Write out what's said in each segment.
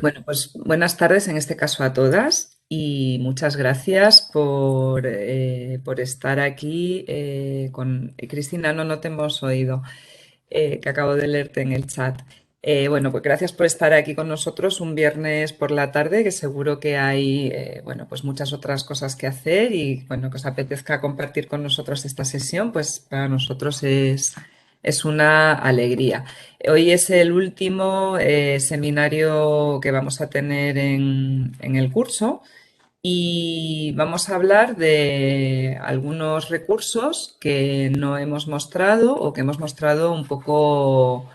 Bueno, pues buenas tardes en este caso a todas y muchas gracias por estar aquí con Cristina, no te hemos oído, que acabo de leerte en el chat. Bueno, pues gracias por estar aquí con nosotros un viernes por la tarde, que seguro que hay, bueno, pues muchas otras cosas que hacer y, bueno, que os apetezca compartir con nosotros esta sesión, pues para nosotros es una alegría. Hoy es el último seminario que vamos a tener en el curso y vamos a hablar de algunos recursos que no hemos mostrado o que hemos mostrado un poco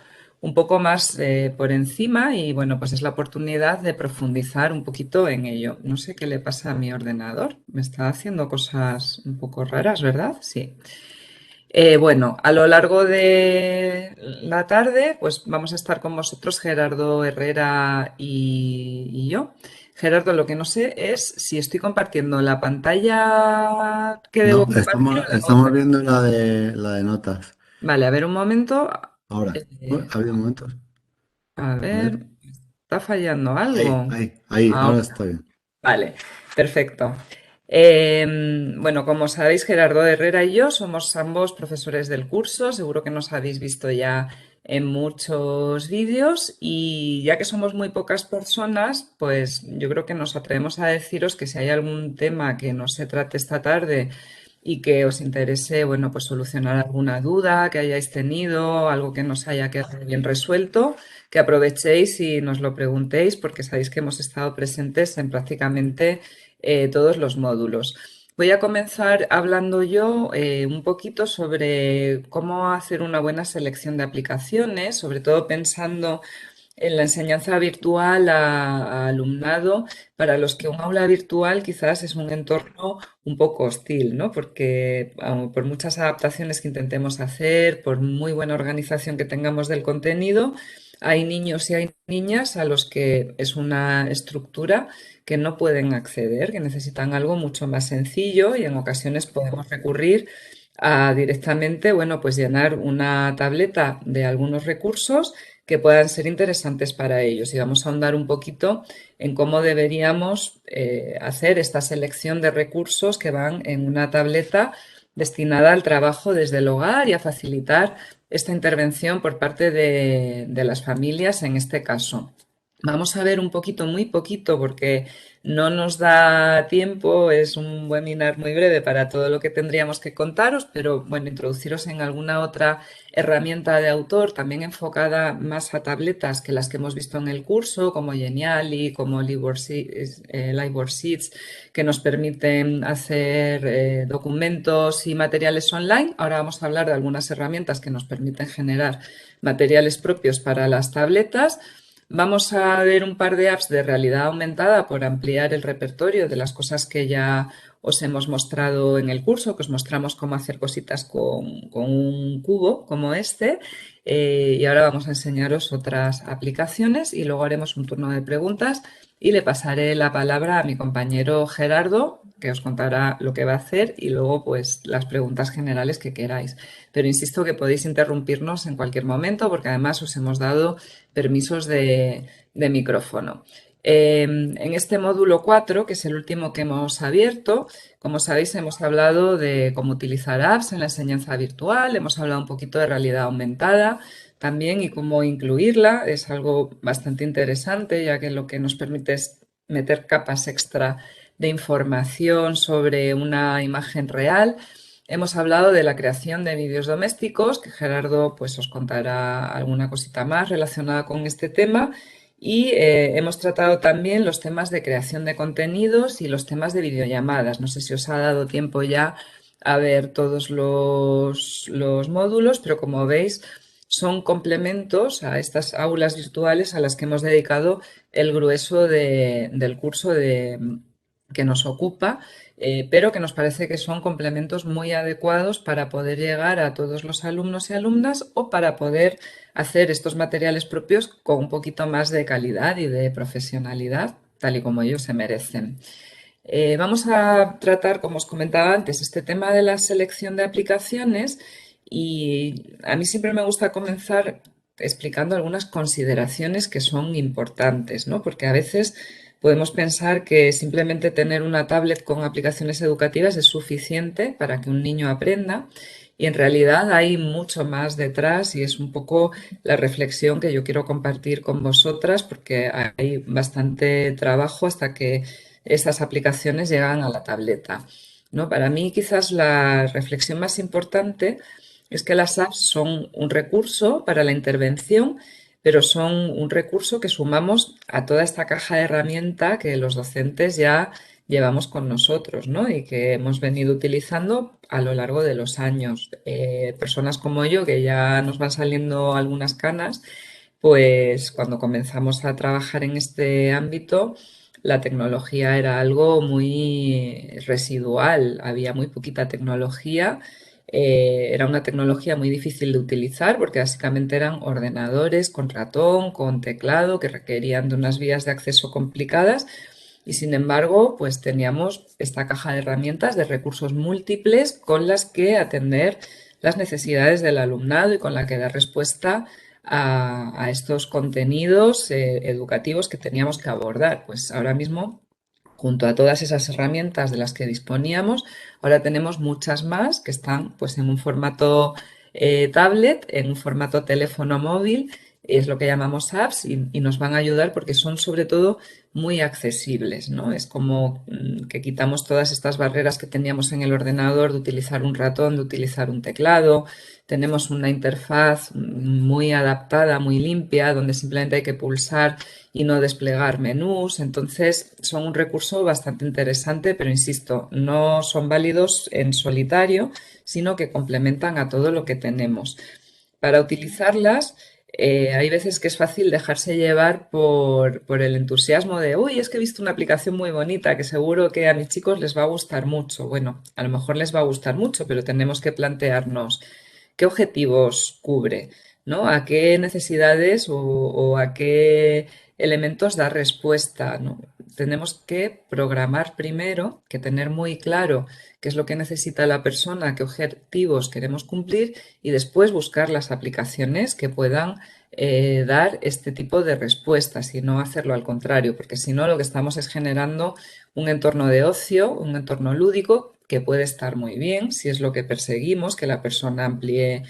más por encima y bueno, pues es la oportunidad de profundizar un poquito en ello. No sé qué le pasa a mi ordenador. Me está haciendo cosas un poco raras, ¿verdad? Sí. Bueno, a lo largo de la tarde, pues vamos a estar con vosotros Gerardo Herrera y yo. Gerardo, lo que no sé es si estoy compartiendo la pantalla que debo No, compartir o la estamos otra. viendo la de notas. Vale, a ver un momento. Ahora, Eh, ha habido momentos. a A ver. ver, ¿está fallando Ahí, algo? ahí, ahí, ahora Ahora. está bien. Vale, perfecto. Bueno, como sabéis, Gerardo Herrera y yo somos ambos profesores del curso. Seguro que nos habéis visto ya en muchos vídeos y ya que somos muy pocas personas, pues yo creo que nos atrevemos a deciros que si hay algún tema que no se trate esta tarde y que os interese, bueno, pues solucionar alguna duda que hayáis tenido, algo que nos haya quedado bien resuelto, que aprovechéis y nos lo preguntéis porque sabéis que hemos estado presentes en prácticamente todos los módulos. Voy a comenzar hablando yo un poquito sobre cómo hacer una buena selección de aplicaciones, sobre todo pensando en la enseñanza virtual a alumnado para los que un aula virtual quizás es un entorno un poco hostil, ¿no? Porque por muchas adaptaciones que intentemos hacer, por muy buena organización que tengamos del contenido, hay niños y hay niñas a los que es una estructura que no pueden acceder, que necesitan algo mucho más sencillo y en ocasiones podemos recurrir a directamente, bueno, pues llenar una tableta de algunos recursos que puedan ser interesantes para ellos. Y vamos a ahondar un poquito en cómo deberíamos hacer esta selección de recursos que van en una tableta destinada al trabajo desde el hogar y a facilitar esta intervención por parte de las familias en este caso. Vamos a ver un poquito, muy poquito, porque no nos da tiempo, es un webinar muy breve para todo lo que tendríamos que contaros, pero bueno, introduciros en alguna otra herramienta de autor también enfocada más a tabletas que las que hemos visto en el curso, como Geniali, como LiveWorksheets, que nos permiten hacer documentos y materiales online. Ahora vamos a hablar de algunas herramientas que nos permiten generar materiales propios para las tabletas. Vamos a ver un par de apps de realidad aumentada por ampliar el repertorio de las cosas que ya os hemos mostrado en el curso, que os mostramos cómo hacer cositas con un cubo como este. Y ahora vamos a enseñaros otras aplicaciones y luego haremos un turno de preguntas y le pasaré la palabra a mi compañero Gerardo, que os contará lo que va a hacer y luego pues las preguntas generales que queráis. Pero insisto que podéis interrumpirnos en cualquier momento porque además os hemos dado permisos de micrófono. En este módulo 4, que es el último que hemos abierto, como sabéis, hemos hablado de cómo utilizar apps en la enseñanza virtual, hemos hablado un poquito de realidad aumentada también y cómo incluirla. Es algo bastante interesante, ya que lo que nos permite es meter capas extra de información sobre una imagen real. Hemos hablado de la creación de vídeos domésticos, que Gerardo pues, os contará alguna cosita más relacionada con este tema. Y hemos tratado también los temas de creación de contenidos y los temas de videollamadas. No sé si os ha dado tiempo ya a ver todos los módulos, pero como veis, son complementos a estas aulas virtuales a las que hemos dedicado el grueso del curso que nos ocupa, pero que nos parece que son complementos muy adecuados para poder llegar a todos los alumnos y alumnas o para poder hacer estos materiales propios con un poquito más de calidad y de profesionalidad, tal y como ellos se merecen. Vamos a tratar, como os comentaba antes, este tema de la selección de aplicaciones y a mí siempre me gusta comenzar explicando algunas consideraciones que son importantes, ¿no? Porque a veces podemos pensar que simplemente tener una tablet con aplicaciones educativas es suficiente para que un niño aprenda y en realidad hay mucho más detrás y es un poco la reflexión que yo quiero compartir con vosotras porque hay bastante trabajo hasta que esas aplicaciones llegan a la tableta, ¿no? Para mí quizás la reflexión más importante es que las apps son un recurso para la intervención, pero son un recurso que sumamos a toda esta caja de herramienta que los docentes ya llevamos con nosotros, ¿no? Y que hemos venido utilizando a lo largo de los años. Personas como yo, que ya nos van saliendo algunas canas, pues cuando comenzamos a trabajar en este ámbito, la tecnología era algo muy residual, había muy poquita tecnología, era una tecnología muy difícil de utilizar porque básicamente eran ordenadores con ratón, con teclado, que requerían de unas vías de acceso complicadas y sin embargo, pues teníamos esta caja de herramientas de recursos múltiples con las que atender las necesidades del alumnado y con la que dar respuesta a estos contenidos educativos que teníamos que abordar. Pues ahora mismo, junto a todas esas herramientas de las que disponíamos, ahora tenemos muchas más que están pues en un formato tablet, en un formato teléfono móvil, es lo que llamamos apps y nos van a ayudar porque son sobre todo muy accesibles, ¿no? Es como que quitamos todas estas barreras que teníamos en el ordenador de utilizar un ratón, de utilizar un teclado. Tenemos una interfaz muy adaptada, muy limpia, donde simplemente hay que pulsar y no desplegar menús. Entonces, son un recurso bastante interesante, pero insisto, no son válidos en solitario, sino que complementan a todo lo que tenemos. Para utilizarlas, hay veces que es fácil dejarse llevar por el entusiasmo de, uy, es que he visto una aplicación muy bonita que seguro que a mis chicos les va a gustar mucho. Bueno, a lo mejor les va a gustar mucho, pero tenemos que plantearnos qué objetivos cubre, ¿no? A qué necesidades o a qué elementos da respuesta, ¿no? Tenemos que programar primero, que tener muy claro qué es lo que necesita la persona, qué objetivos queremos cumplir y después buscar las aplicaciones que puedan dar este tipo de respuestas y no hacerlo al contrario, porque si no lo que estamos es generando un entorno de ocio, un entorno lúdico que puede estar muy bien si es lo que perseguimos, que la persona amplíe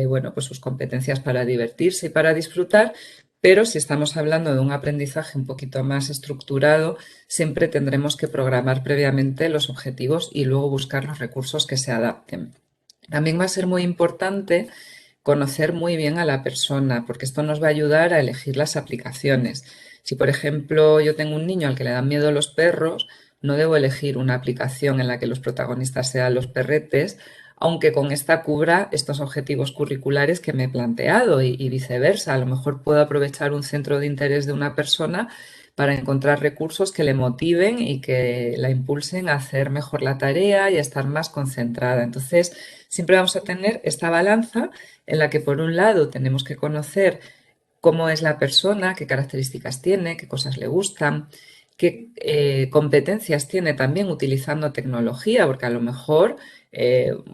bueno, pues sus competencias para divertirse y para disfrutar, pero si estamos hablando de un aprendizaje un poquito más estructurado, siempre tendremos que programar previamente los objetivos y luego buscar los recursos que se adapten. También va a ser muy importante conocer muy bien a la persona, porque esto nos va a ayudar a elegir las aplicaciones. Si, por ejemplo, yo tengo un niño al que le dan miedo los perros, no debo elegir una aplicación en la que los protagonistas sean los perretes, aunque con esta cubra estos objetivos curriculares que me he planteado y viceversa. A lo mejor puedo aprovechar un centro de interés de una persona para encontrar recursos que le motiven y que la impulsen a hacer mejor la tarea y a estar más concentrada. Entonces, siempre vamos a tener esta balanza en la que, por un lado, tenemos que conocer cómo es la persona, qué características tiene, qué cosas le gustan, qué competencias tiene también utilizando tecnología, porque a lo mejor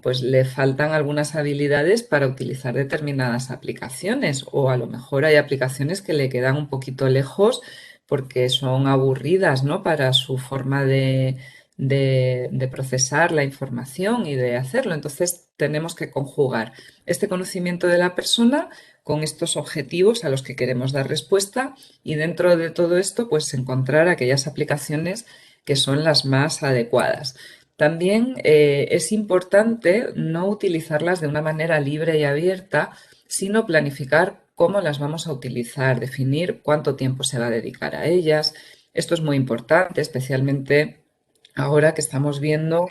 pues le faltan algunas habilidades para utilizar determinadas aplicaciones o a lo mejor hay aplicaciones que le quedan un poquito lejos porque son aburridas, ¿no? Para su forma de procesar la información y de hacerlo. Entonces tenemos que conjugar este conocimiento de la persona con estos objetivos a los que queremos dar respuesta y dentro de todo esto pues encontrar aquellas aplicaciones que son las más adecuadas. También es importante no utilizarlas de una manera libre y abierta, sino planificar cómo las vamos a utilizar, definir cuánto tiempo se va a dedicar a ellas. Esto es muy importante, especialmente ahora que estamos viendo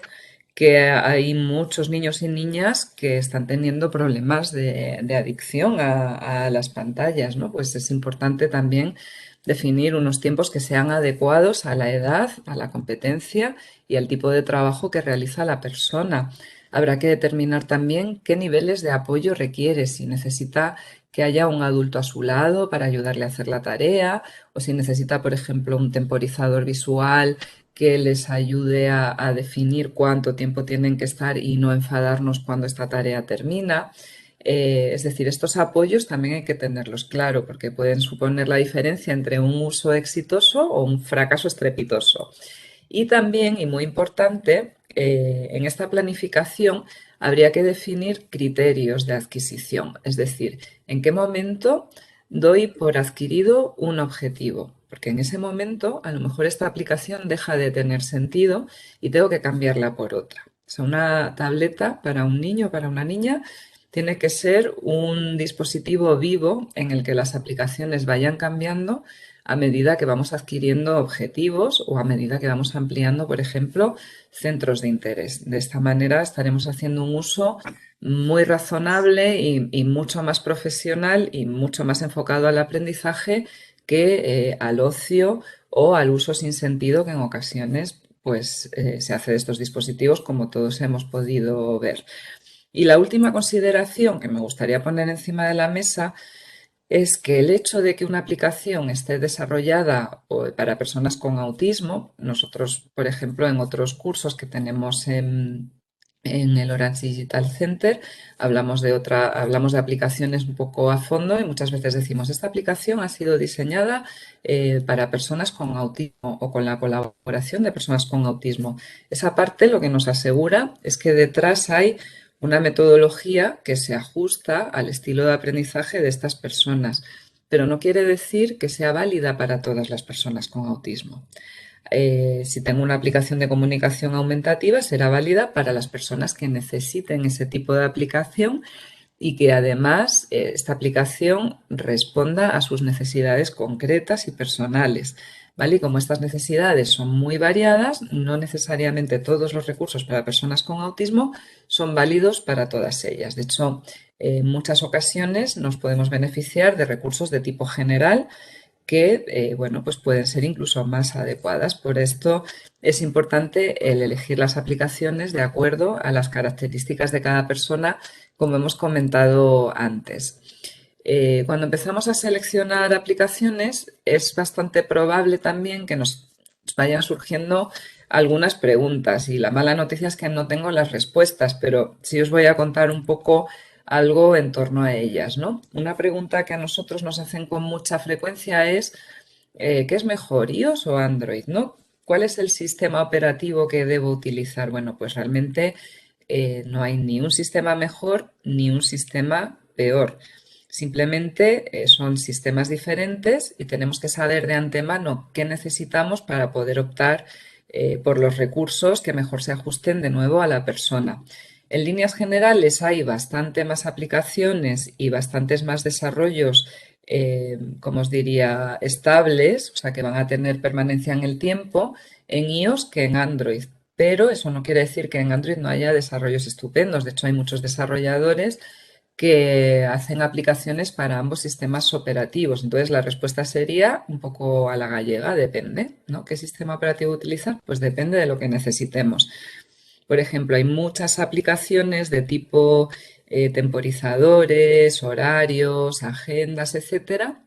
que hay muchos niños y niñas que están teniendo problemas de adicción a las pantallas, ¿no? Pues es importante también definir unos tiempos que sean adecuados a la edad, a la competencia y al tipo de trabajo que realiza la persona. Habrá que determinar también qué niveles de apoyo requiere, si necesita que haya un adulto a su lado para ayudarle a hacer la tarea o si necesita, por ejemplo, un temporizador visual que les ayude a definir cuánto tiempo tienen que estar y no enfadarnos cuando esta tarea termina. Es decir, estos apoyos también hay que tenerlos claro porque pueden suponer la diferencia entre un uso exitoso o un fracaso estrepitoso. Y también, y muy importante, en esta planificación habría que definir criterios de adquisición, es decir, en qué momento doy por adquirido un objetivo, porque en ese momento a lo mejor esta aplicación deja de tener sentido y tengo que cambiarla por otra. O sea, una tableta para un niño o para una niña tiene que ser un dispositivo vivo en el que las aplicaciones vayan cambiando a medida que vamos adquiriendo objetivos o a medida que vamos ampliando, por ejemplo, centros de interés. De esta manera estaremos haciendo un uso muy razonable y mucho más profesional y mucho más enfocado al aprendizaje que al ocio o al uso sin sentido que en ocasiones pues, se hace de estos dispositivos, como todos hemos podido ver. Y la última consideración que me gustaría poner encima de la mesa es que el hecho de que una aplicación esté desarrollada para personas con autismo, nosotros, por ejemplo, en otros cursos que tenemos en el Orange Digital Center, hablamos de aplicaciones un poco a fondo y muchas veces decimos, esta aplicación ha sido diseñada para personas con autismo o con la colaboración de personas con autismo. Esa parte lo que nos asegura es que detrás hay una metodología que se ajusta al estilo de aprendizaje de estas personas, pero no quiere decir que sea válida para todas las personas con autismo. Si tengo una aplicación de comunicación aumentativa, será válida para las personas que necesiten ese tipo de aplicación y que además esta aplicación responda a sus necesidades concretas y personales. ¿Vale? Y como estas necesidades son muy variadas, no necesariamente todos los recursos para personas con autismo son válidos para todas ellas. De hecho, en muchas ocasiones nos podemos beneficiar de recursos de tipo general que bueno, pues pueden ser incluso más adecuadas. Por esto es importante el elegir las aplicaciones de acuerdo a las características de cada persona, como hemos comentado antes. Cuando empezamos a seleccionar aplicaciones, es bastante probable también que nos vayan surgiendo algunas preguntas y la mala noticia es que no tengo las respuestas, pero sí os voy a contar un poco algo en torno a ellas, ¿no? Una pregunta que a nosotros nos hacen con mucha frecuencia es ¿qué es mejor, iOS o Android, ¿no? ¿Cuál es el sistema operativo que debo utilizar? Bueno, pues realmente no hay ni un sistema mejor ni un sistema peor. Simplemente son sistemas diferentes y tenemos que saber de antemano qué necesitamos para poder optar por los recursos que mejor se ajusten de nuevo a la persona. En líneas generales hay bastante más aplicaciones y bastantes más desarrollos, como os diría, estables, o sea, que van a tener permanencia en el tiempo en iOS que en Android. Pero eso no quiere decir que en Android no haya desarrollos estupendos. De hecho, hay muchos desarrolladores que hacen aplicaciones para ambos sistemas operativos. Entonces, la respuesta sería un poco a la gallega, depende, ¿no? ¿Qué sistema operativo utilizar? Pues depende de lo que necesitemos. Por ejemplo, hay muchas aplicaciones de tipo temporizadores, horarios, agendas, etcétera,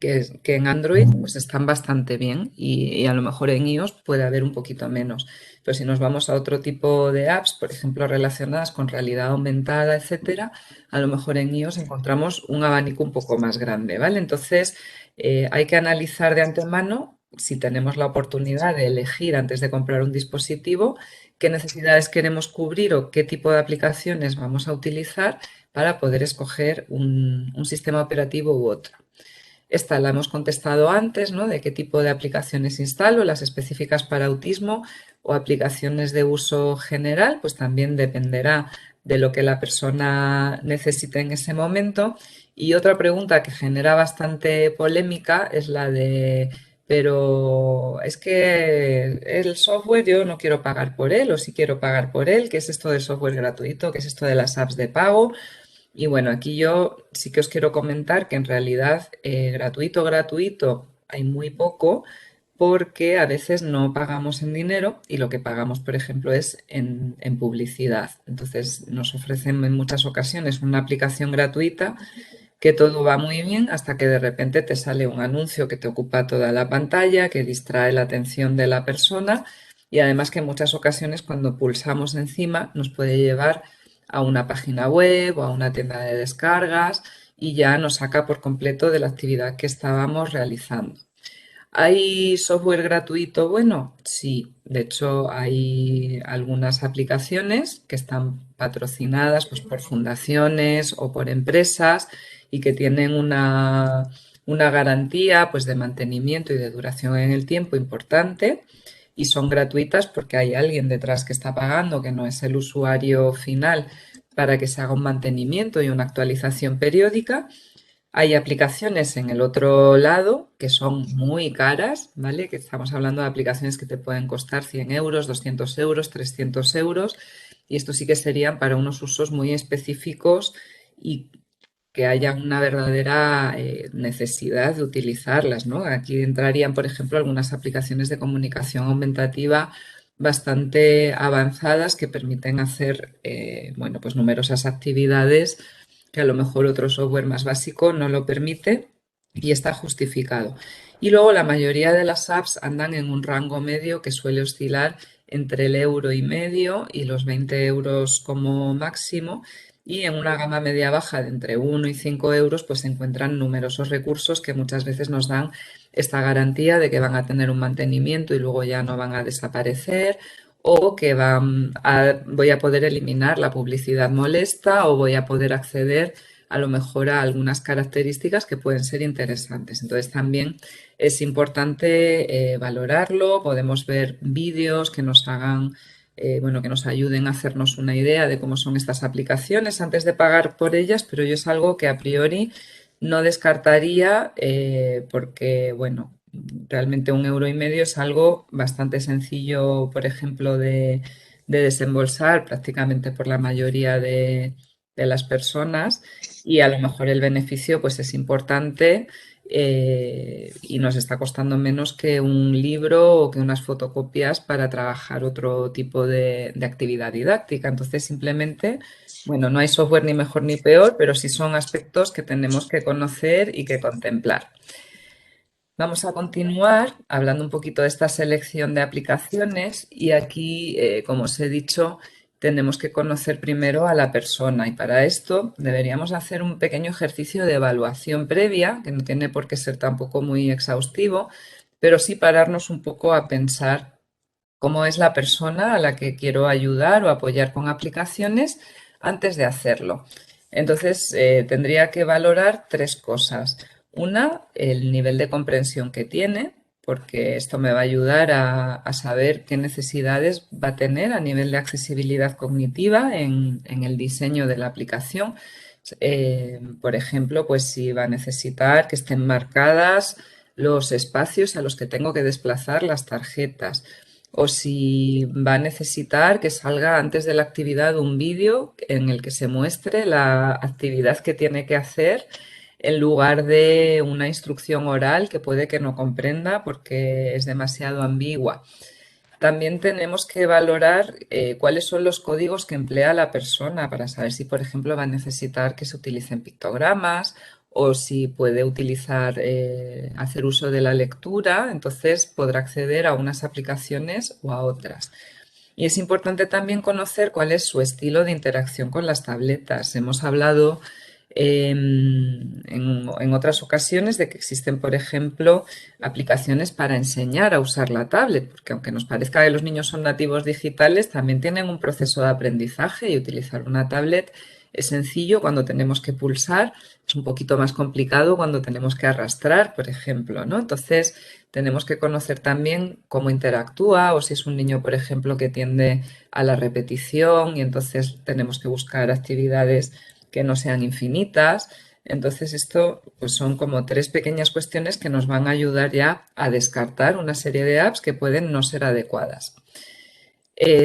que en Android pues están bastante bien y a lo mejor en iOS puede haber un poquito menos. Pero si nos vamos a otro tipo de apps, por ejemplo, relacionadas con realidad aumentada, etcétera, a lo mejor en iOS encontramos un abanico un poco más grande, ¿vale? Entonces, hay que analizar de antemano si tenemos la oportunidad de elegir antes de comprar un dispositivo qué necesidades queremos cubrir o qué tipo de aplicaciones vamos a utilizar para poder escoger un sistema operativo u otro. Esta la hemos contestado antes, ¿no? De qué tipo de aplicaciones instalo, las específicas para autismo o aplicaciones de uso general, pues también dependerá de lo que la persona necesite en ese momento. Y otra pregunta que genera bastante polémica es la de, pero es que el software yo no quiero pagar por él o sí quiero pagar por él, ¿qué es esto del software gratuito? ¿Qué es esto de las apps de pago? Y bueno, aquí yo sí que os quiero comentar que en realidad gratuito hay muy poco porque a veces no pagamos en dinero y lo que pagamos, por ejemplo, es en publicidad. Entonces nos ofrecen en muchas ocasiones una aplicación gratuita que todo va muy bien hasta que de repente te sale un anuncio que te ocupa toda la pantalla, que distrae la atención de la persona y además que en muchas ocasiones cuando pulsamos encima nos puede llevar a una página web o a una tienda de descargas y ya nos saca por completo de la actividad que estábamos realizando. ¿Hay software gratuito bueno? Sí, de hecho hay algunas aplicaciones que están patrocinadas pues, por fundaciones o por empresas y que tienen una garantía pues, de mantenimiento y de duración en el tiempo importante y son gratuitas porque hay alguien detrás que está pagando, que no es el usuario final, para que se haga un mantenimiento y una actualización periódica. Hay aplicaciones en el otro lado que son muy caras, ¿vale? Que estamos hablando de aplicaciones que te pueden costar 100 euros, 200 euros, 300 euros. Y esto sí que serían para unos usos muy específicos y que haya una verdadera necesidad de utilizarlas, ¿no? Aquí entrarían, por ejemplo, algunas aplicaciones de comunicación aumentativa bastante avanzadas que permiten hacer, bueno, pues numerosas actividades que a lo mejor otro software más básico no lo permite y está justificado. Y luego la mayoría de las apps andan en un rango medio que suele oscilar entre el euro y medio y los 20 euros como máximo. Y en una gama media baja de entre 1 y 5 euros, pues se encuentran numerosos recursos que muchas veces nos dan esta garantía de que van a tener un mantenimiento y luego ya no van a desaparecer, o que voy a poder eliminar la publicidad molesta o voy a poder acceder a lo mejor a algunas características que pueden ser interesantes. Entonces también es importante valorarlo, podemos ver vídeos que nos hagan, bueno, que nos ayuden a hacernos una idea de cómo son estas aplicaciones antes de pagar por ellas, pero yo es algo que a priori no descartaría porque, bueno, realmente 1,5 € es algo bastante sencillo, por ejemplo, de desembolsar prácticamente por la mayoría de las personas y a lo mejor el beneficio pues es importante y nos está costando menos que un libro o que unas fotocopias para trabajar otro tipo de actividad didáctica. Entonces simplemente, bueno, no hay software ni mejor ni peor, pero sí son aspectos que tenemos que conocer y que contemplar. Vamos a continuar hablando un poquito de esta selección de aplicaciones y aquí, como os he dicho, tenemos que conocer primero a la persona y para esto deberíamos hacer un pequeño ejercicio de evaluación previa, que no tiene por qué ser tampoco muy exhaustivo, pero sí pararnos un poco a pensar cómo es la persona a la que quiero ayudar o apoyar con aplicaciones antes de hacerlo. Entonces, tendría que valorar tres cosas. Una, el nivel de comprensión que tiene, porque esto me va a ayudar a saber qué necesidades va a tener a nivel de accesibilidad cognitiva en el diseño de la aplicación. Por ejemplo, pues si va a necesitar que estén marcadas los espacios a los que tengo que desplazar las tarjetas o si va a necesitar que salga antes de la actividad un vídeo en el que se muestre la actividad que tiene que hacer en lugar de una instrucción oral que puede que no comprenda porque es demasiado ambigua. También tenemos que valorar cuáles son los códigos que emplea la persona para saber si, por ejemplo, va a necesitar que se utilicen pictogramas o si puede utilizar, hacer uso de la lectura, entonces podrá acceder a unas aplicaciones o a otras. Y es importante también conocer cuál es su estilo de interacción con las tabletas. Hemos hablado en otras ocasiones de que existen, por ejemplo, aplicaciones para enseñar a usar la tablet, porque aunque nos parezca que los niños son nativos digitales, también tienen un proceso de aprendizaje y utilizar una tablet es sencillo cuando tenemos que pulsar, es un poquito más complicado cuando tenemos que arrastrar, por ejemplo, ¿no? Entonces, tenemos que conocer también cómo interactúa o si es un niño, por ejemplo, que tiende a la repetición y entonces tenemos que buscar actividades que no sean infinitas. Entonces, esto pues son como tres pequeñas cuestiones que nos van a ayudar ya a descartar una serie de apps que pueden no ser adecuadas.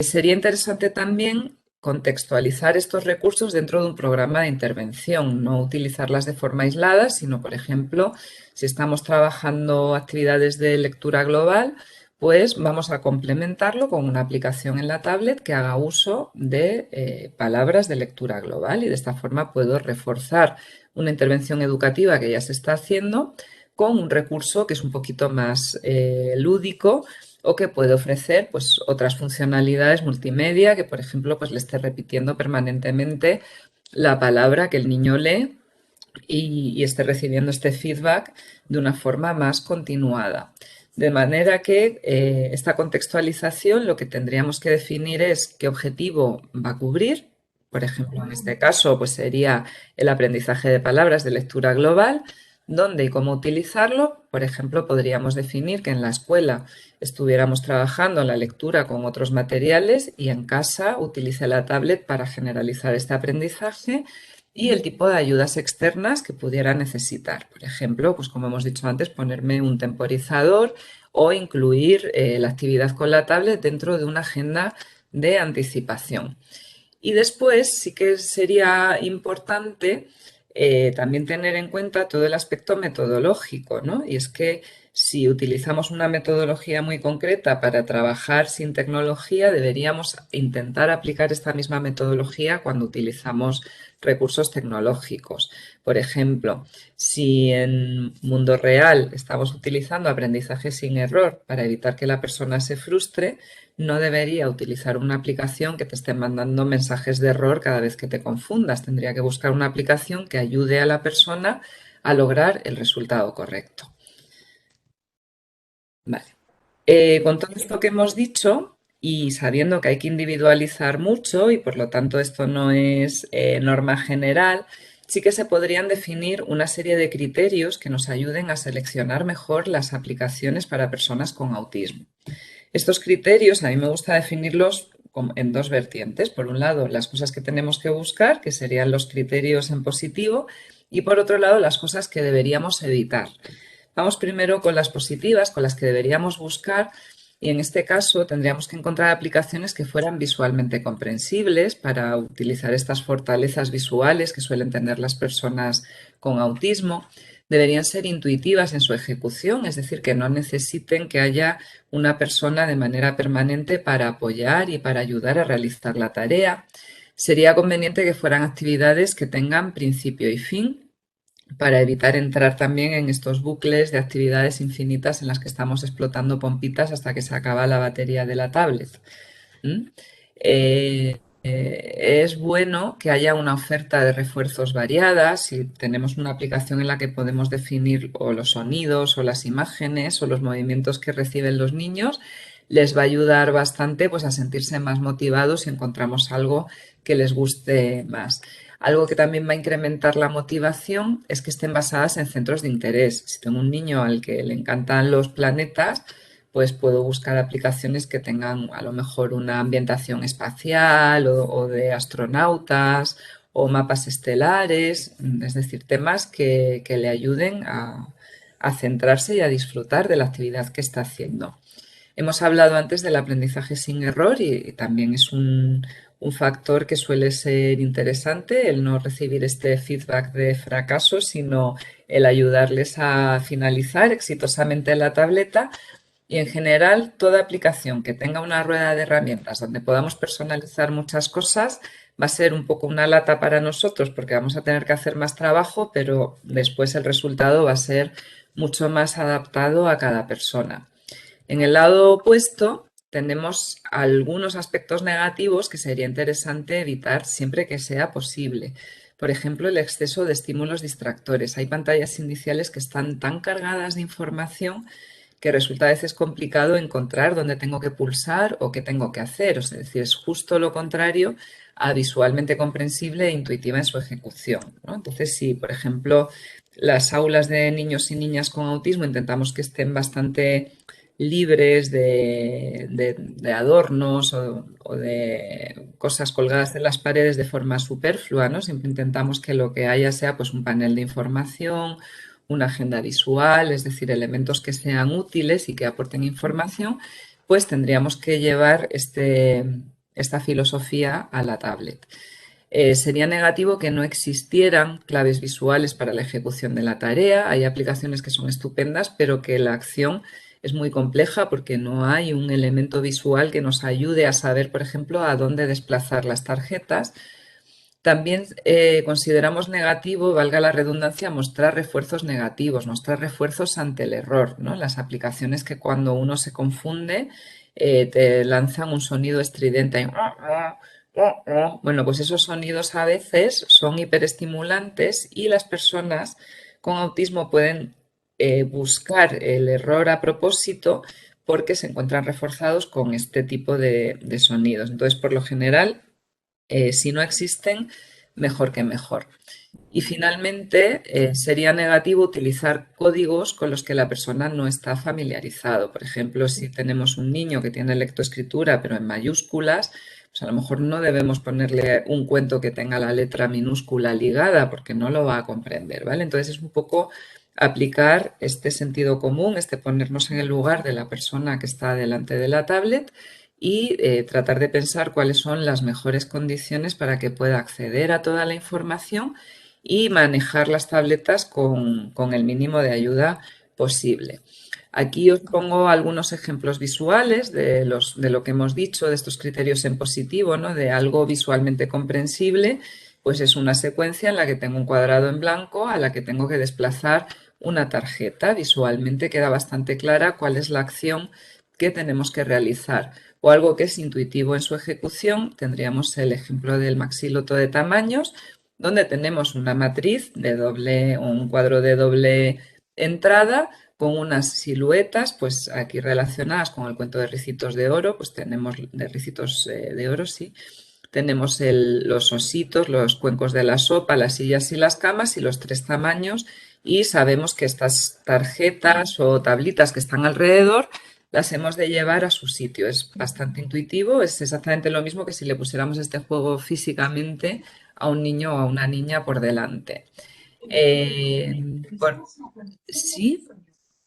Sería interesante también contextualizar estos recursos dentro de un programa de intervención, no utilizarlas de forma aislada, sino, por ejemplo, si estamos trabajando actividades de lectura global, pues vamos a complementarlo con una aplicación en la tablet que haga uso de palabras de lectura global y de esta forma puedo reforzar una intervención educativa que ya se está haciendo con un recurso que es un poquito más lúdico o que puede ofrecer pues, otras funcionalidades multimedia que, por ejemplo, pues, le esté repitiendo permanentemente la palabra que el niño lee y esté recibiendo este feedback de una forma más continuada. De manera que esta contextualización lo que tendríamos que definir es qué objetivo va a cubrir. Por ejemplo, en este caso, pues sería el aprendizaje de palabras de lectura global, dónde y cómo utilizarlo. Por ejemplo, podríamos definir que en la escuela estuviéramos trabajando en la lectura con otros materiales y en casa utilice la tablet para generalizar este aprendizaje y el tipo de ayudas externas que pudiera necesitar. Por ejemplo, pues como hemos dicho antes, ponerme un temporizador o incluir la actividad con la tablet dentro de una agenda de anticipación. Y después sí que sería importante también tener en cuenta todo el aspecto metodológico, ¿no? Y es que si utilizamos una metodología muy concreta para trabajar sin tecnología, deberíamos intentar aplicar esta misma metodología cuando utilizamos recursos tecnológicos. Por ejemplo, si en mundo real estamos utilizando aprendizaje sin error para evitar que la persona se frustre, no debería utilizar una aplicación que te esté mandando mensajes de error cada vez que te confundas. Tendría que buscar una aplicación que ayude a la persona a lograr el resultado correcto. Vale. Con todo esto que hemos dicho y sabiendo que hay que individualizar mucho y por lo tanto esto no es norma general, sí que se podrían definir una serie de criterios que nos ayuden a seleccionar mejor las aplicaciones para personas con autismo. Estos criterios a mí me gusta definirlos en dos vertientes. Por un lado, las cosas que tenemos que buscar, que serían los criterios en positivo, y por otro lado, las cosas que deberíamos evitar. Vamos primero con las positivas, con las que deberíamos buscar, y en este caso tendríamos que encontrar aplicaciones que fueran visualmente comprensibles para utilizar estas fortalezas visuales que suelen tener las personas con autismo. Deberían ser intuitivas en su ejecución, es decir, que no necesiten que haya una persona de manera permanente para apoyar y para ayudar a realizar la tarea. Sería conveniente que fueran actividades que tengan principio y fin para evitar entrar también en estos bucles de actividades infinitas en las que estamos explotando pompitas hasta que se acaba la batería de la tablet. ¿Mm? Es bueno que haya una oferta de refuerzos variadas. Si tenemos una aplicación en la que podemos definir o los sonidos o las imágenes o los movimientos que reciben los niños, les va a ayudar bastante pues, a sentirse más motivados si encontramos algo que les guste más. Algo que también va a incrementar la motivación es que estén basadas en centros de interés. Si tengo un niño al que le encantan los planetas, pues puedo buscar aplicaciones que tengan a lo mejor una ambientación espacial o de astronautas o mapas estelares, es decir, temas que le ayuden a centrarse y a disfrutar de la actividad que está haciendo. Hemos hablado antes del aprendizaje sin error y también es un factor que suele ser interesante el no recibir este feedback de fracaso, sino el ayudarles a finalizar exitosamente la tableta y en general toda aplicación que tenga una rueda de herramientas donde podamos personalizar muchas cosas va a ser un poco una lata para nosotros porque vamos a tener que hacer más trabajo, pero después el resultado va a ser mucho más adaptado a cada persona. En el lado opuesto, tenemos algunos aspectos negativos que sería interesante evitar siempre que sea posible. Por ejemplo, el exceso de estímulos distractores. Hay pantallas iniciales que están tan cargadas de información que resulta a veces complicado encontrar dónde tengo que pulsar o qué tengo que hacer. Es decir, es justo lo contrario a visualmente comprensible e intuitiva en su ejecución, ¿no? Entonces, si, por ejemplo, las aulas de niños y niñas con autismo intentamos que estén bastante libres de adornos o de cosas colgadas en las paredes de forma superflua, ¿no? Siempre intentamos que lo que haya sea pues un panel de información, una agenda visual, es decir, elementos que sean útiles y que aporten información, pues tendríamos que llevar esta filosofía a la tablet. Sería negativo que no existieran claves visuales para la ejecución de la tarea. Hay aplicaciones que son estupendas, pero que la acción es muy compleja porque no hay un elemento visual que nos ayude a saber, por ejemplo, a dónde desplazar las tarjetas. También consideramos negativo, valga la redundancia, mostrar refuerzos negativos, mostrar refuerzos ante el error, ¿no? Las aplicaciones que cuando uno se confunde te lanzan un sonido estridente. Bueno, pues esos sonidos a veces son hiperestimulantes y las personas con autismo pueden buscar el error a propósito porque se encuentran reforzados con este tipo de sonidos. Entonces, por lo general, si no existen, mejor que mejor. Y finalmente, sería negativo utilizar códigos con los que la persona no está familiarizado. Por ejemplo, si tenemos un niño que tiene lectoescritura pero en mayúsculas, pues a lo mejor no debemos ponerle un cuento que tenga la letra minúscula ligada porque no lo va a comprender, ¿vale? Entonces es un poco aplicar este sentido común, este ponernos en el lugar de la persona que está delante de la tablet y tratar de pensar cuáles son las mejores condiciones para que pueda acceder a toda la información y manejar las tabletas con el mínimo de ayuda posible. Aquí os pongo algunos ejemplos visuales de lo que hemos dicho, de estos criterios en positivo, ¿no? De algo visualmente comprensible, pues es una secuencia en la que tengo un cuadrado en blanco a la que tengo que desplazar una tarjeta. Visualmente queda bastante clara cuál es la acción que tenemos que realizar. O algo que es intuitivo en su ejecución, tendríamos el ejemplo del maxiloto de tamaños, donde tenemos una matriz de doble, un cuadro de doble entrada con unas siluetas, pues aquí relacionadas con el cuento de Ricitos de Oro, pues tenemos de Ricitos de Oro, sí, tenemos los ositos, los cuencos de la sopa, las sillas y las camas y los tres tamaños y sabemos que estas tarjetas o tablitas que están alrededor las hemos de llevar a su sitio. Es bastante intuitivo, es exactamente lo mismo que si le pusiéramos este juego físicamente a un niño o a una niña por delante. Eh, por- ¿Sí?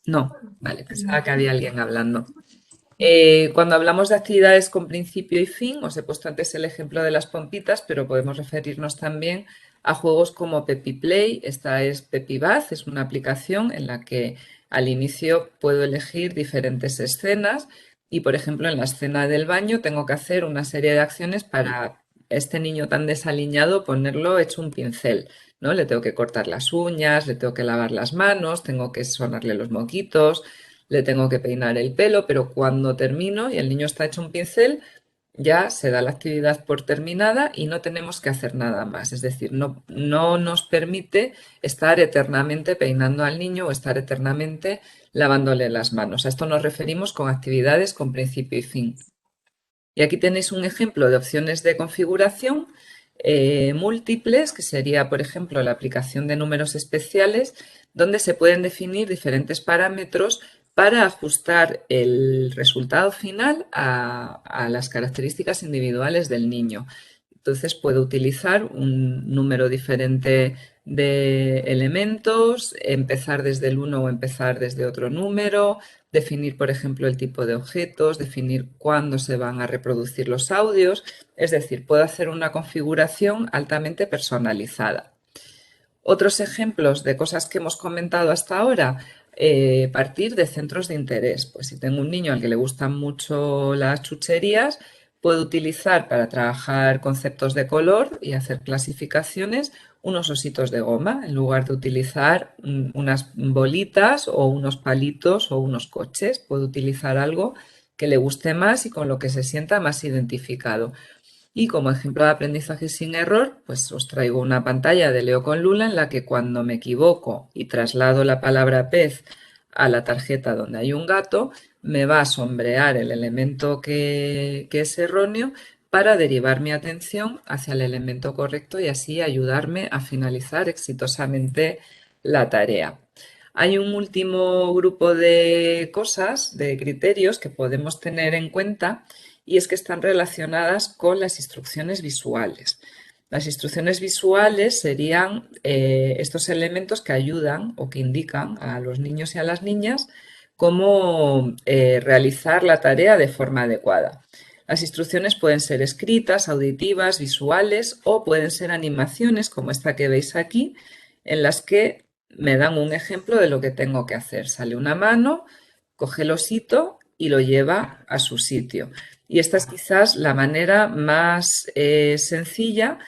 No, vale, pensaba que había alguien hablando. Cuando hablamos de actividades con principio y fin, os he puesto antes el ejemplo de las pompitas, pero podemos referirnos también a juegos como Pepi Play. Esta es Pepi Bath, es una aplicación en la que al inicio puedo elegir diferentes escenas y, por ejemplo, en la escena del baño tengo que hacer una serie de acciones para este niño tan desaliñado ponerlo hecho un pincel, ¿no? Le tengo que cortar las uñas, le tengo que lavar las manos, tengo que sonarle los moquitos, le tengo que peinar el pelo, pero cuando termino y el niño está hecho un pincel, ya se da la actividad por terminada y no tenemos que hacer nada más. Es decir, no nos permite estar eternamente peinando al niño o estar eternamente lavándole las manos. A esto nos referimos con actividades con principio y fin. Y aquí tenéis un ejemplo de opciones de configuración múltiples, que sería, por ejemplo, la aplicación de números especiales, donde se pueden definir diferentes parámetros para ajustar el resultado final a las características individuales del niño. Entonces puedo utilizar un número diferente de elementos, empezar desde el 1 o empezar desde otro número, definir, por ejemplo, el tipo de objetos, definir cuándo se van a reproducir los audios. Es decir, puedo hacer una configuración altamente personalizada. Otros ejemplos de cosas que hemos comentado hasta ahora, partir de centros de interés. Pues si tengo un niño al que le gustan mucho las chucherías, puedo utilizar para trabajar conceptos de color y hacer clasificaciones unos ositos de goma en lugar de utilizar unas bolitas o unos palitos o unos coches. Puedo utilizar algo que le guste más y con lo que se sienta más identificado. Y como ejemplo de aprendizaje sin error, pues os traigo una pantalla de Leo con Lula en la que cuando me equivoco y traslado la palabra pez a la tarjeta donde hay un gato, me va a sombrear el elemento que es erróneo para derivar mi atención hacia el elemento correcto y así ayudarme a finalizar exitosamente la tarea. Hay un último grupo de cosas, de criterios que podemos tener en cuenta y es que están relacionadas con las instrucciones visuales. Las instrucciones visuales serían estos elementos que ayudan o que indican a los niños y a las niñas cómo realizar la tarea de forma adecuada. Las instrucciones pueden ser escritas, auditivas, visuales o pueden ser animaciones como esta que veis aquí, en las que me dan un ejemplo de lo que tengo que hacer. Sale una mano, coge el osito y lo lleva a su sitio. Y esta es quizás la manera más sencilla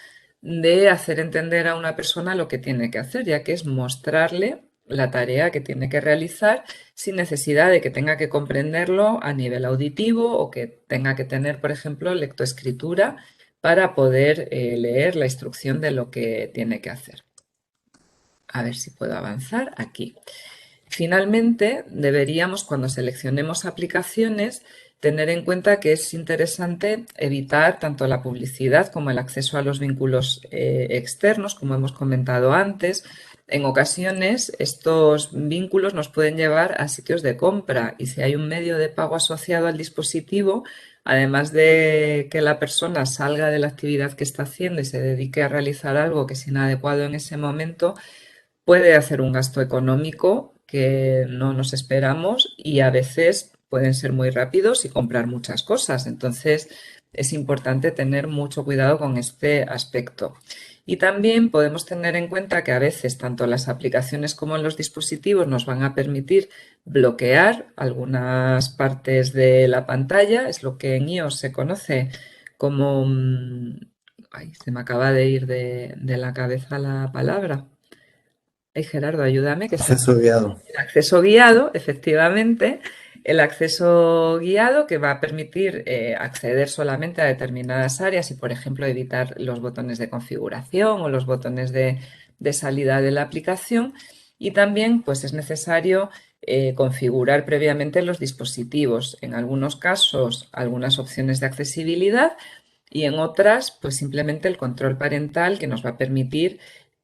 de hacer entender a una persona lo que tiene que hacer, ya que es mostrarle la tarea que tiene que realizar sin necesidad de que tenga que comprenderlo a nivel auditivo o que tenga que tener, por ejemplo, lectoescritura para poder leer la instrucción de lo que tiene que hacer. A ver si puedo avanzar aquí. Finalmente, deberíamos, cuando seleccionemos aplicaciones, tener en cuenta que es interesante evitar tanto la publicidad como el acceso a los vínculos externos, como hemos comentado antes. En ocasiones, estos vínculos nos pueden llevar a sitios de compra y si hay un medio de pago asociado al dispositivo, además de que la persona salga de la actividad que está haciendo y se dedique a realizar algo que es inadecuado en ese momento, puede hacer un gasto económico que no nos esperamos y a veces pueden ser muy rápidos y comprar muchas cosas. Entonces, es importante tener mucho cuidado con este aspecto. Y también podemos tener en cuenta que a veces tanto las aplicaciones como los dispositivos nos van a permitir bloquear algunas partes de la pantalla. Es lo que en iOS se conoce como... Ay, se me acaba de ir de la cabeza la palabra. Ay, Gerardo, ayúdame, que se... Acceso guiado. El acceso guiado, efectivamente, el acceso guiado que va a permitir acceder solamente a determinadas áreas y, por ejemplo, evitar los botones de configuración o los botones de salida de la aplicación. Y también, pues, es necesario configurar previamente los dispositivos. En algunos casos, algunas opciones de accesibilidad y en otras, pues simplemente el control parental que nos va a permitir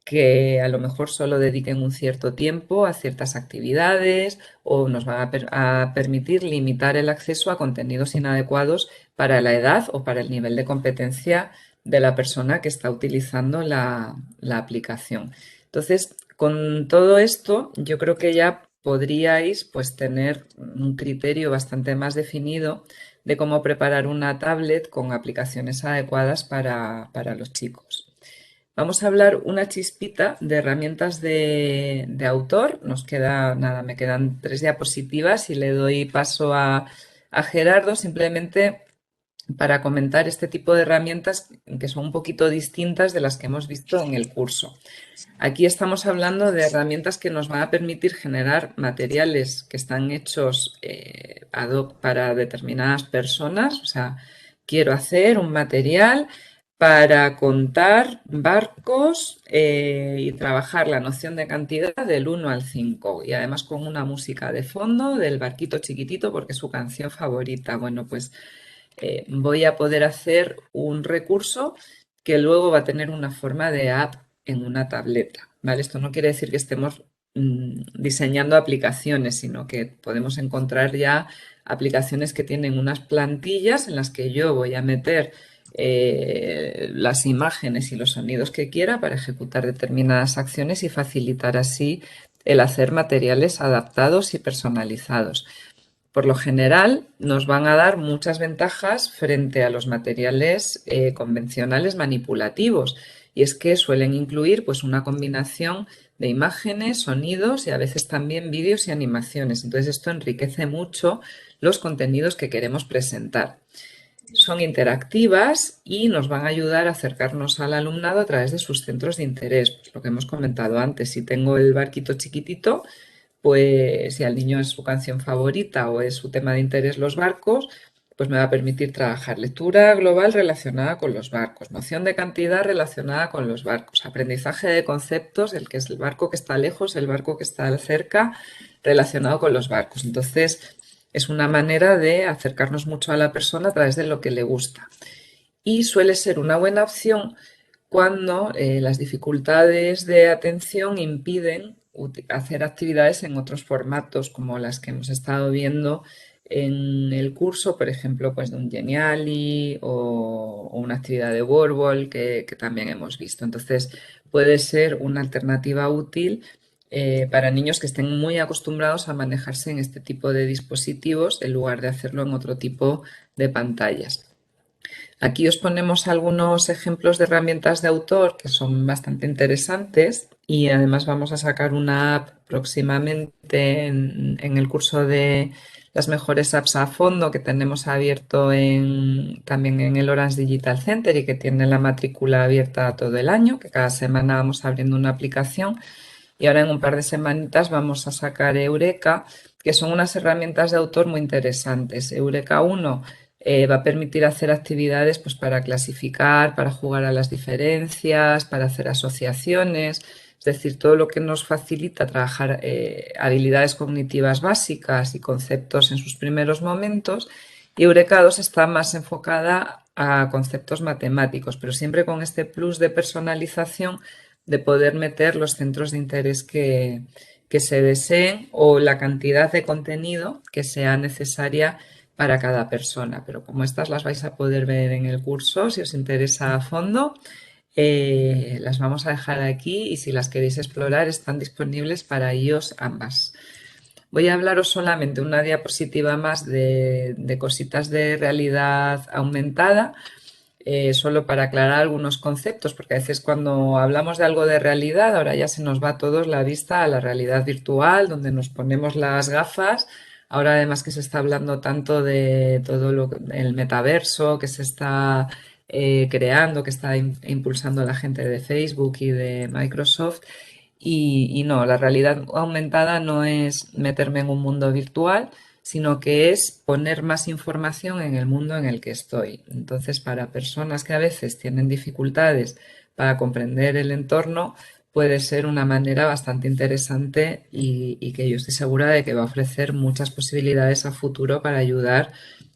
que a lo mejor solo dediquen un cierto tiempo a ciertas actividades o nos van a permitir limitar el acceso a contenidos inadecuados para la edad o para el nivel de competencia de la persona que está utilizando la aplicación. Entonces, con todo esto, yo creo que ya podríais pues tener un criterio bastante más definido de cómo preparar una tablet con aplicaciones adecuadas para los chicos. Vamos a hablar una chispita de herramientas de autor. Nos queda, nada, me quedan 3 diapositivas y le doy paso a Gerardo simplemente para comentar este tipo de herramientas que son un poquito distintas de las que hemos visto en el curso. Aquí estamos hablando de herramientas que nos van a permitir generar materiales que están hechos ad hoc para determinadas personas. O sea, quiero hacer un material para contar barcos y trabajar la noción de cantidad del 1 al 5 y además con una música de fondo del barquito chiquitito porque es su canción favorita. Bueno, pues voy a poder hacer un recurso que luego va a tener una forma de app en una tableta, ¿vale? Esto no quiere decir que estemos diseñando aplicaciones, sino que podemos encontrar ya aplicaciones que tienen unas plantillas en las que yo voy a meter las imágenes y los sonidos que quiera para ejecutar determinadas acciones y facilitar así el hacer materiales adaptados y personalizados. Por lo general, nos van a dar muchas ventajas frente a los materiales convencionales manipulativos. Y es que suelen incluir pues, una combinación de imágenes, sonidos y a veces también vídeos y animaciones. Entonces, esto enriquece mucho los contenidos que queremos presentar. Son interactivas y nos van a ayudar a acercarnos al alumnado a través de sus centros de interés. Pues lo que hemos comentado antes, si tengo el barquito chiquitito, pues si al niño es su canción favorita o es su tema de interés los barcos, pues me va a permitir trabajar lectura global relacionada con los barcos, noción de cantidad relacionada con los barcos, aprendizaje de conceptos, el que es el barco que está lejos, el barco que está cerca, relacionado con los barcos. Entonces, es una manera de acercarnos mucho a la persona a través de lo que le gusta. Y suele ser una buena opción cuando las dificultades de atención impiden hacer actividades en otros formatos como las que hemos estado viendo en el curso, por ejemplo, pues de un Geniali o una actividad de Wordwall que también hemos visto. Entonces, puede ser una alternativa útil para niños que estén muy acostumbrados a manejarse en este tipo de dispositivos en lugar de hacerlo en otro tipo de pantallas. Aquí os ponemos algunos ejemplos de herramientas de autor que son bastante interesantes y además vamos a sacar una app próximamente en el curso de las mejores apps a fondo que tenemos abierto también en el Orange Digital Center y que tiene la matrícula abierta todo el año, que cada semana vamos abriendo una aplicación. Y ahora en un par de semanitas vamos a sacar Eureka, que son unas herramientas de autor muy interesantes. Eureka 1 va a permitir hacer actividades pues, para clasificar, para jugar a las diferencias, para hacer asociaciones, es decir, todo lo que nos facilita trabajar habilidades cognitivas básicas y conceptos en sus primeros momentos. Y Eureka 2 está más enfocada a conceptos matemáticos, pero siempre con este plus de personalización de poder meter los centros de interés que se deseen o la cantidad de contenido que sea necesaria para cada persona. Pero como estas las vais a poder ver en el curso, si os interesa a fondo, las vamos a dejar aquí y si las queréis explorar están disponibles para iOS ambas. Voy a hablaros solamente una diapositiva más de cositas de realidad aumentada, solo para aclarar algunos conceptos, porque a veces cuando hablamos de algo de realidad, ahora ya se nos va a todos la vista a la realidad virtual, donde nos ponemos las gafas. Ahora además que se está hablando tanto de todo el metaverso que se está creando, que está impulsando la gente de Facebook y de Microsoft. Y no, la realidad aumentada no es meterme en un mundo virtual, sino que es poner más información en el mundo en el que estoy. Entonces, para personas que a veces tienen dificultades para comprender el entorno, puede ser una manera bastante interesante y que yo estoy segura de que va a ofrecer muchas posibilidades a futuro para ayudar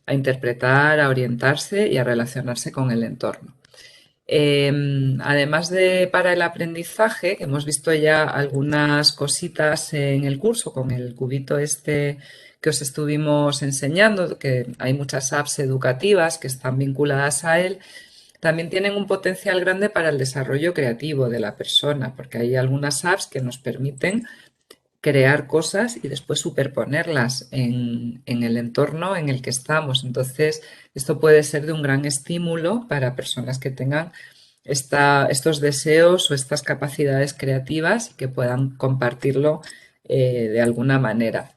a interpretar, a orientarse y a relacionarse con el entorno. Además de para el aprendizaje, que hemos visto ya algunas cositas en el curso con el cubito este que os estuvimos enseñando, que hay muchas apps educativas que están vinculadas a él, también tienen un potencial grande para el desarrollo creativo de la persona, porque hay algunas apps que nos permiten crear cosas y después superponerlas en el entorno en el que estamos. Entonces, esto puede ser de un gran estímulo para personas que tengan estos deseos o estas capacidades creativas y que puedan compartirlo de alguna manera.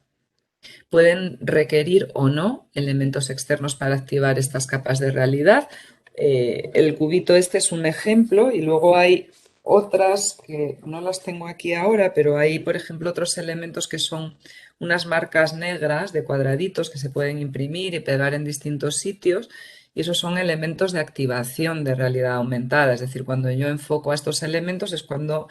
Pueden requerir o no elementos externos para activar estas capas de realidad. El cubito este es un ejemplo y luego hay otras que no las tengo aquí ahora, pero hay, por ejemplo, otros elementos que son unas marcas negras de cuadraditos que se pueden imprimir y pegar en distintos sitios. Y esos son elementos de activación de realidad aumentada. Es decir, cuando yo enfoco a estos elementos es cuando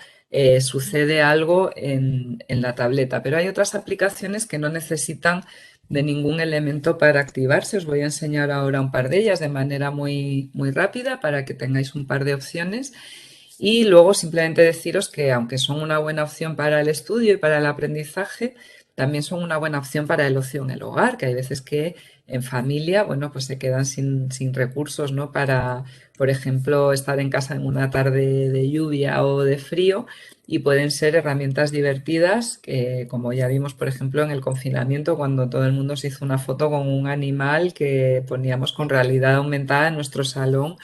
sucede algo en la tableta. Pero hay otras aplicaciones que no necesitan de ningún elemento para activarse. Os voy a enseñar ahora un par de ellas de manera muy, muy rápida para que tengáis un par de opciones. Y luego simplemente deciros que aunque son una buena opción para el estudio y para el aprendizaje, también son una buena opción para el ocio en el hogar, que hay veces que en familia, bueno, pues se quedan sin recursos, ¿no? Para, por ejemplo, estar en casa en una tarde de lluvia o de frío y pueden ser herramientas divertidas, que, como ya vimos, por ejemplo, en el confinamiento, cuando todo el mundo se hizo una foto con un animal que poníamos con realidad aumentada en nuestro salón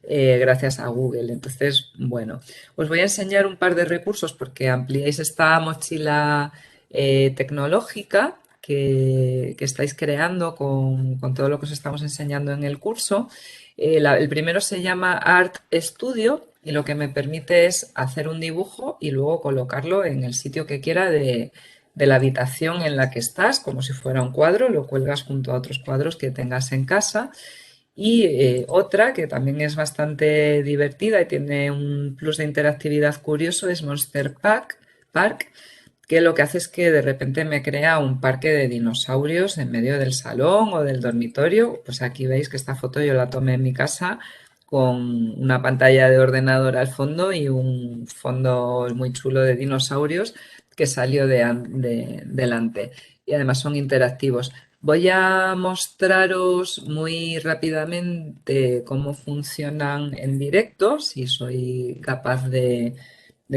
gracias a Google. Entonces, bueno, os voy a enseñar un par de recursos porque ampliáis esta mochila tecnológica que estáis creando con todo lo que os estamos enseñando en el curso. El primero se llama Art Studio y lo que me permite es hacer un dibujo y luego colocarlo en el sitio que quiera de la habitación en la que estás, como si fuera un cuadro, lo cuelgas junto a otros cuadros que tengas en casa. Y otra que también es bastante divertida y tiene un plus de interactividad curioso es Park, que lo que hace es que de repente me crea un parque de dinosaurios en medio del salón o del dormitorio. Pues aquí veis que esta foto yo la tomé en mi casa con una pantalla de ordenador al fondo y un fondo muy chulo de dinosaurios que salió delante. Y además son interactivos. Voy a mostraros muy rápidamente cómo funcionan en directo, si soy capaz de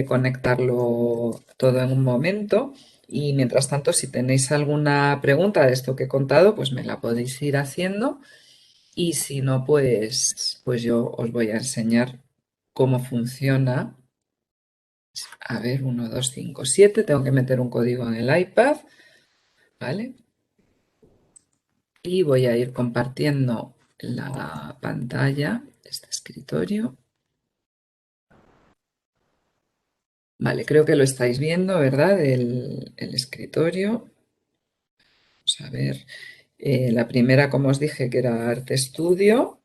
conectarlo todo en un momento. Y mientras tanto, si tenéis alguna pregunta de esto que he contado, pues me la podéis ir haciendo. Y si no, pues yo os voy a enseñar cómo funciona. A ver, 1, 2, 5, 7. Tengo que meter un código en el iPad, ¿vale? y voy a ir compartiendo la pantalla de este escritorio. Vale, creo que lo estáis viendo, ¿verdad? El escritorio. Vamos a ver. La primera, como os dije, que era Arte Studio.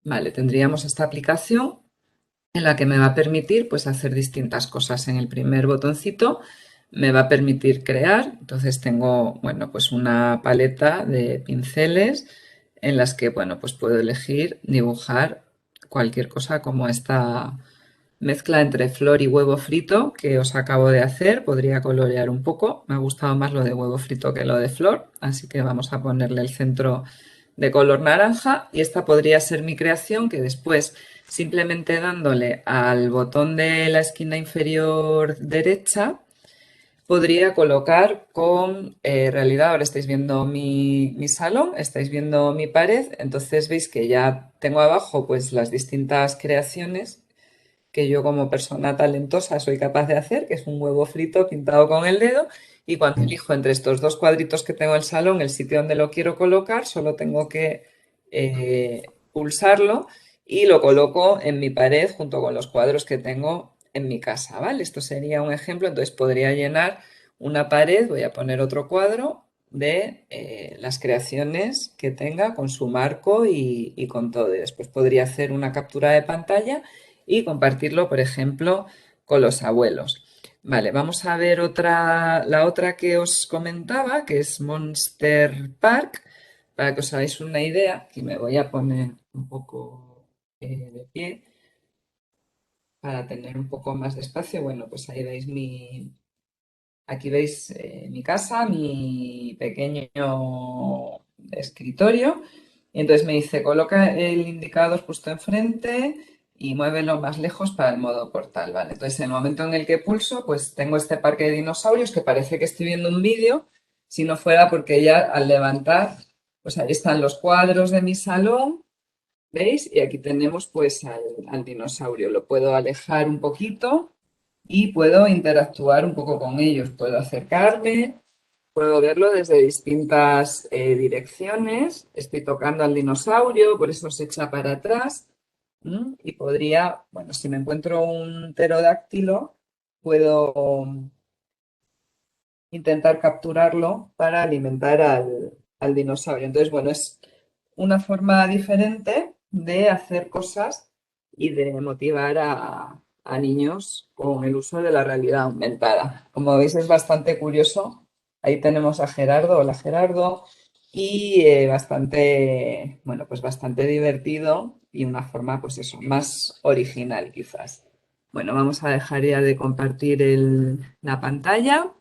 Vale, tendríamos esta aplicación en la que me va a permitir pues hacer distintas cosas. En el primer botoncito me va a permitir crear, entonces tengo, bueno, pues una paleta de pinceles en las que, bueno, pues puedo elegir dibujar cualquier cosa como esta mezcla entre flor y huevo frito que os acabo de hacer. Podría colorear un poco, me ha gustado más lo de huevo frito que lo de flor, así que vamos a ponerle el centro de color naranja y esta podría ser mi creación que después simplemente dándole al botón de la esquina inferior derecha podría colocar con realidad. Ahora estáis viendo mi salón, estáis viendo mi pared, entonces veis que ya tengo abajo pues las distintas creaciones que yo como persona talentosa soy capaz de hacer, que es un huevo frito pintado con el dedo, y cuando elijo entre estos dos cuadritos que tengo en el salón, el sitio donde lo quiero colocar, solo tengo que pulsarlo y lo coloco en mi pared junto con los cuadros que tengo en mi casa, ¿vale? Esto sería un ejemplo, entonces podría llenar una pared, voy a poner otro cuadro de las creaciones que tenga con su marco y con todo. Y después podría hacer una captura de pantalla y compartirlo, por ejemplo, con los abuelos. Vale, vamos a ver la otra que os comentaba, que es Monster Park, para que os hagáis una idea. Aquí me voy a poner un poco de pie para tener un poco más de espacio. Bueno, pues ahí veis aquí veis mi casa, mi pequeño escritorio. Y entonces me dice, coloca el indicador justo enfrente y muévelo más lejos para el modo portal, ¿vale? Entonces, en el momento en el que pulso, pues tengo este parque de dinosaurios que parece que estoy viendo un vídeo, si no fuera porque ya al levantar, pues ahí están los cuadros de mi salón, ¿veis? Y aquí tenemos pues al dinosaurio. Lo puedo alejar un poquito y puedo interactuar un poco con ellos. Puedo acercarme, puedo verlo desde distintas direcciones. Estoy tocando al dinosaurio, por eso se echa para atrás. Y podría, bueno, si me encuentro un pterodáctilo, puedo intentar capturarlo para alimentar al dinosaurio. Entonces, bueno, es una forma diferente de hacer cosas y de motivar a niños con el uso de la realidad aumentada. Como veis, es bastante curioso. Ahí tenemos a Gerardo, hola Gerardo, y bastante, bueno, pues bastante divertido y una forma, pues eso, más original quizás. Bueno, vamos a dejar ya de compartir la pantalla.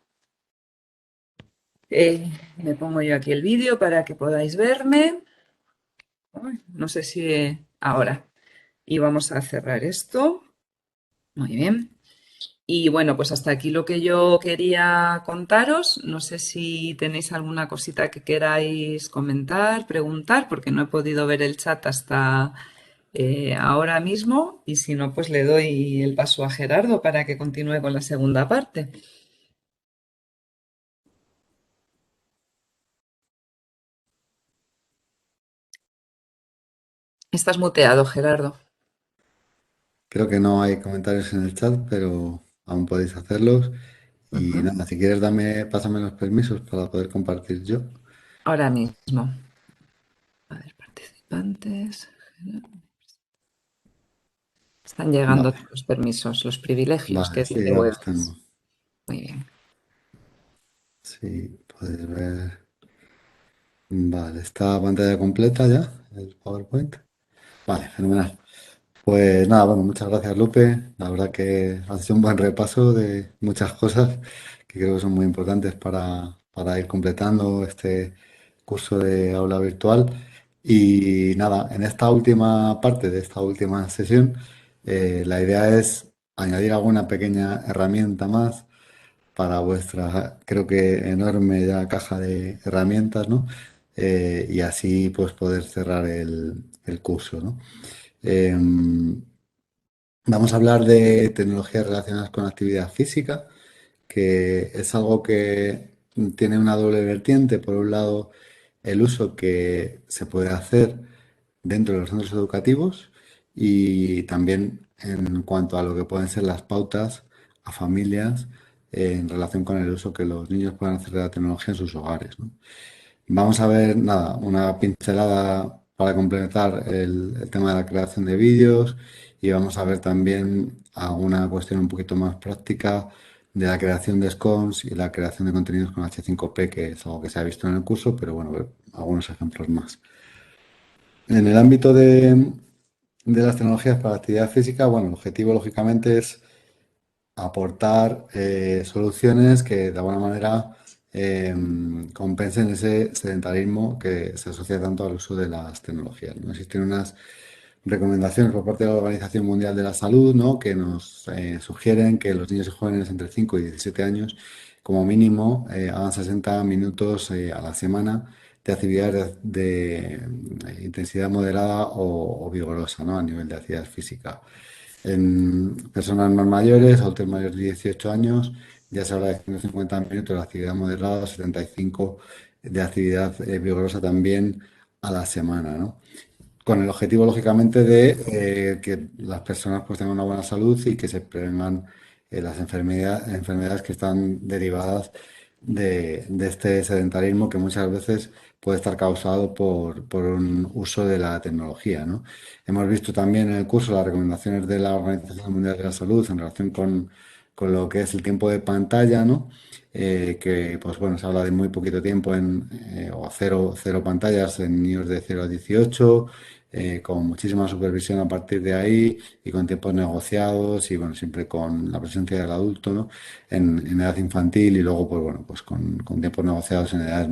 Me pongo yo aquí el vídeo para que podáis verme. Uy, no sé si ahora. Y vamos a cerrar esto. Muy bien. Y bueno, pues hasta aquí lo que yo quería contaros. No sé si tenéis alguna cosita que queráis comentar, preguntar, porque no he podido ver el chat hasta ahora mismo. Y si no, pues le doy el paso a Gerardo para que continúe con la segunda parte. Estás muteado, Gerardo. Creo que no hay comentarios en el chat, pero aún podéis hacerlos. Y Ujú. nada, si quieres, pásame los permisos para poder compartir yo. Ahora mismo. A ver, participantes. Están llegando Vale, los permisos, los privilegios que vale, sí, tiene ya los tengo. Webex. Muy bien. Sí, podéis ver. Vale, está pantalla completa ya, el PowerPoint. Vale, fenomenal. Pues nada, bueno, muchas gracias, Lupe. La verdad que has hecho un buen repaso de muchas cosas que creo que son muy importantes para ir completando este curso de aula virtual. Y nada, en esta última parte de esta última sesión, la idea es añadir alguna pequeña herramienta más para vuestra, creo que enorme ya caja de herramientas, ¿no? Y así pues poder cerrar el curso, ¿no? Em, Vamos a hablar de tecnologías relacionadas con actividad física, que es algo que tiene una doble vertiente. Por un lado, el uso que se puede hacer dentro de los centros educativos y también en cuanto a lo que pueden ser las pautas a familias en relación con el uso que los niños puedan hacer de la tecnología en sus hogares, ¿no? Vamos a ver, nada, una pincelada para complementar el tema de la creación de vídeos y vamos a ver también alguna cuestión un poquito más práctica de la creación de scones y la creación de contenidos con H5P, que es algo que se ha visto en el curso, pero bueno, ver algunos ejemplos más. En el ámbito de las tecnologías para actividad física, bueno, el objetivo lógicamente es aportar soluciones que de alguna manera compensen ese sedentarismo que se asocia tanto al uso de las tecnologías, ¿no? Existen unas recomendaciones por parte de la Organización Mundial de la Salud, ¿no? Que nos sugieren que los niños y jóvenes entre 5 y 17 años, como mínimo, hagan 60 minutos a la semana de actividades de intensidad moderada o vigorosa, ¿no? A nivel de actividad física. En personas más mayores, adultos mayores de 18 años, ya se habla de 150 minutos de actividad moderada, 75 de actividad vigorosa también a la semana, ¿no? Con el objetivo, lógicamente, de que las personas pues, tengan una buena salud y que se prevengan las enfermedades que están derivadas de este sedentarismo que muchas veces puede estar causado por un uso de la tecnología, ¿no? Hemos visto también en el curso las recomendaciones de la Organización Mundial de la Salud en relación con lo que es el tiempo de pantalla, ¿no? Que pues bueno, se habla de muy poquito tiempo o cero pantallas en niños de 0 a 18, con muchísima supervisión a partir de ahí y con tiempos negociados y bueno, siempre con la presencia del adulto, ¿no? En edad infantil y luego pues bueno, pues con tiempos negociados en edades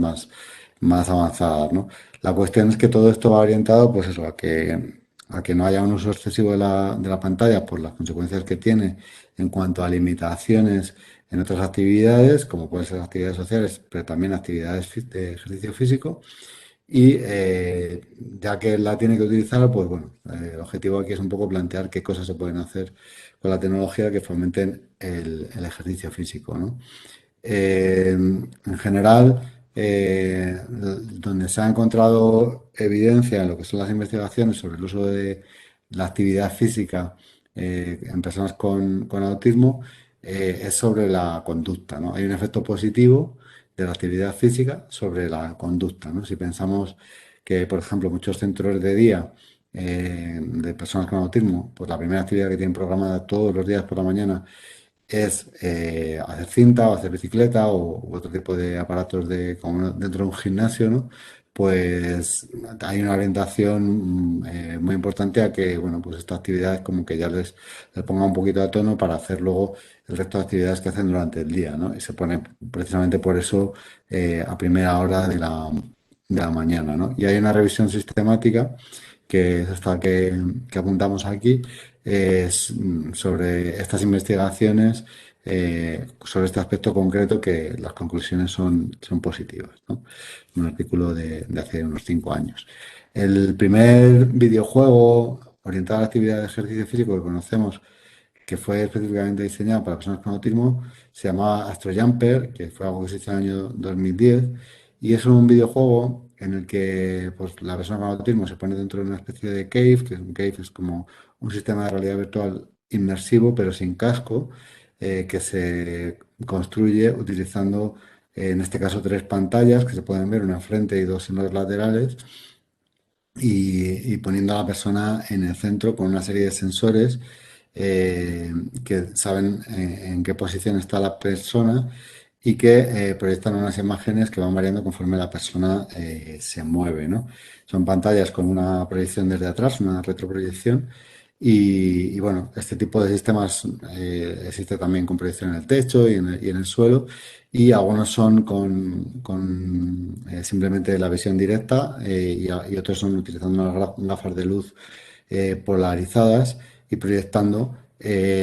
más avanzadas, ¿no? La cuestión es que todo esto va orientado pues eso, a que no haya un uso excesivo de la pantalla por las consecuencias que tiene en cuanto a limitaciones en otras actividades, como pueden ser actividades sociales, pero también actividades de ejercicio físico. Y ya que la tiene que utilizar, pues bueno, el objetivo aquí es un poco plantear qué cosas se pueden hacer con la tecnología que fomenten el ejercicio físico, ¿no? En general, donde se ha encontrado evidencia en lo que son las investigaciones sobre el uso de la actividad física en personas con autismo, es sobre la conducta, ¿no? Hay un efecto positivo de la actividad física sobre la conducta, ¿no? Si pensamos que, por ejemplo, muchos centros de día de personas con autismo, pues la primera actividad que tienen programada todos los días por la mañana es hacer cinta o hacer bicicleta u otro tipo de aparatos como dentro de un gimnasio, ¿no? Pues hay una orientación muy importante a que, bueno, pues estas actividades como que ya les ponga un poquito de tono para hacer luego el resto de actividades que hacen durante el día, ¿no? Y se pone precisamente por eso a primera hora de la mañana, ¿no? Y hay una revisión sistemática que es esta que apuntamos aquí, es sobre estas investigaciones, sobre este aspecto concreto que las conclusiones son positivas, ¿no? Un artículo de hace unos 5 años. El primer videojuego orientado a la actividad de ejercicio físico que conocemos, que fue específicamente diseñado para personas con autismo, se llamaba Astro Jumper, que fue algo que se hizo en el año 2010, y es un videojuego en el que pues, la persona con autismo se pone dentro de una especie de cave, que es un cave es como un sistema de realidad virtual inmersivo, pero sin casco, que se construye utilizando, en este caso, tres pantallas que se pueden ver, una enfrente y dos en los laterales, y poniendo a la persona en el centro con una serie de sensores eh, que saben en qué posición está la persona y que proyectan unas imágenes que van variando conforme la persona se mueve, ¿no? Son pantallas con una proyección desde atrás, una retroproyección. Y bueno, este tipo de sistemas existe también con proyección en el techo y en el suelo, y algunos son con simplemente la visión directa y otros son utilizando unas gafas de luz polarizadas y proyectando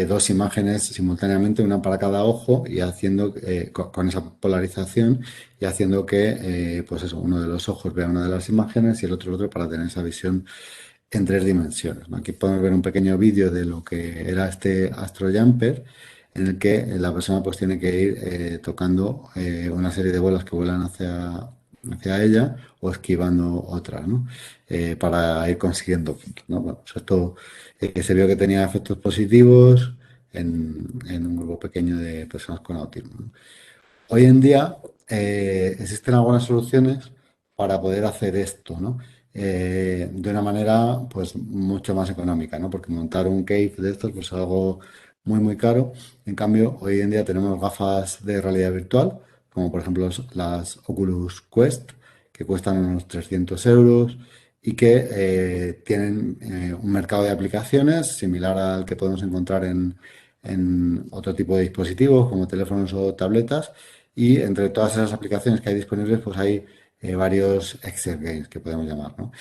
dos imágenes simultáneamente, una para cada ojo, y haciendo con esa polarización y haciendo que pues eso, uno de los ojos vea una de las imágenes y el otro para tener esa visión en 3 dimensiones, ¿no? Aquí podemos ver un pequeño vídeo de lo que era este Astro Jumper, en el que la persona pues tiene que ir tocando una serie de bolas que vuelan hacia ella o esquivando otras, ¿no? Para ir consiguiendo puntos, ¿no? Bueno, pues esto se vio que tenía efectos positivos en un grupo pequeño de personas con autismo, ¿no? Hoy en día existen algunas soluciones para poder hacer esto, ¿no? De una manera pues mucho más económica, ¿no? Porque montar un cave de estos pues es algo muy caro. En cambio, hoy en día tenemos gafas de realidad virtual, como por ejemplo las Oculus Quest, que cuestan unos 300 euros y que tienen un mercado de aplicaciones similar al que podemos encontrar en otro tipo de dispositivos como teléfonos o tabletas y entre todas esas aplicaciones que hay disponibles, pues hay varios Excel Games que podemos llamar, ¿no?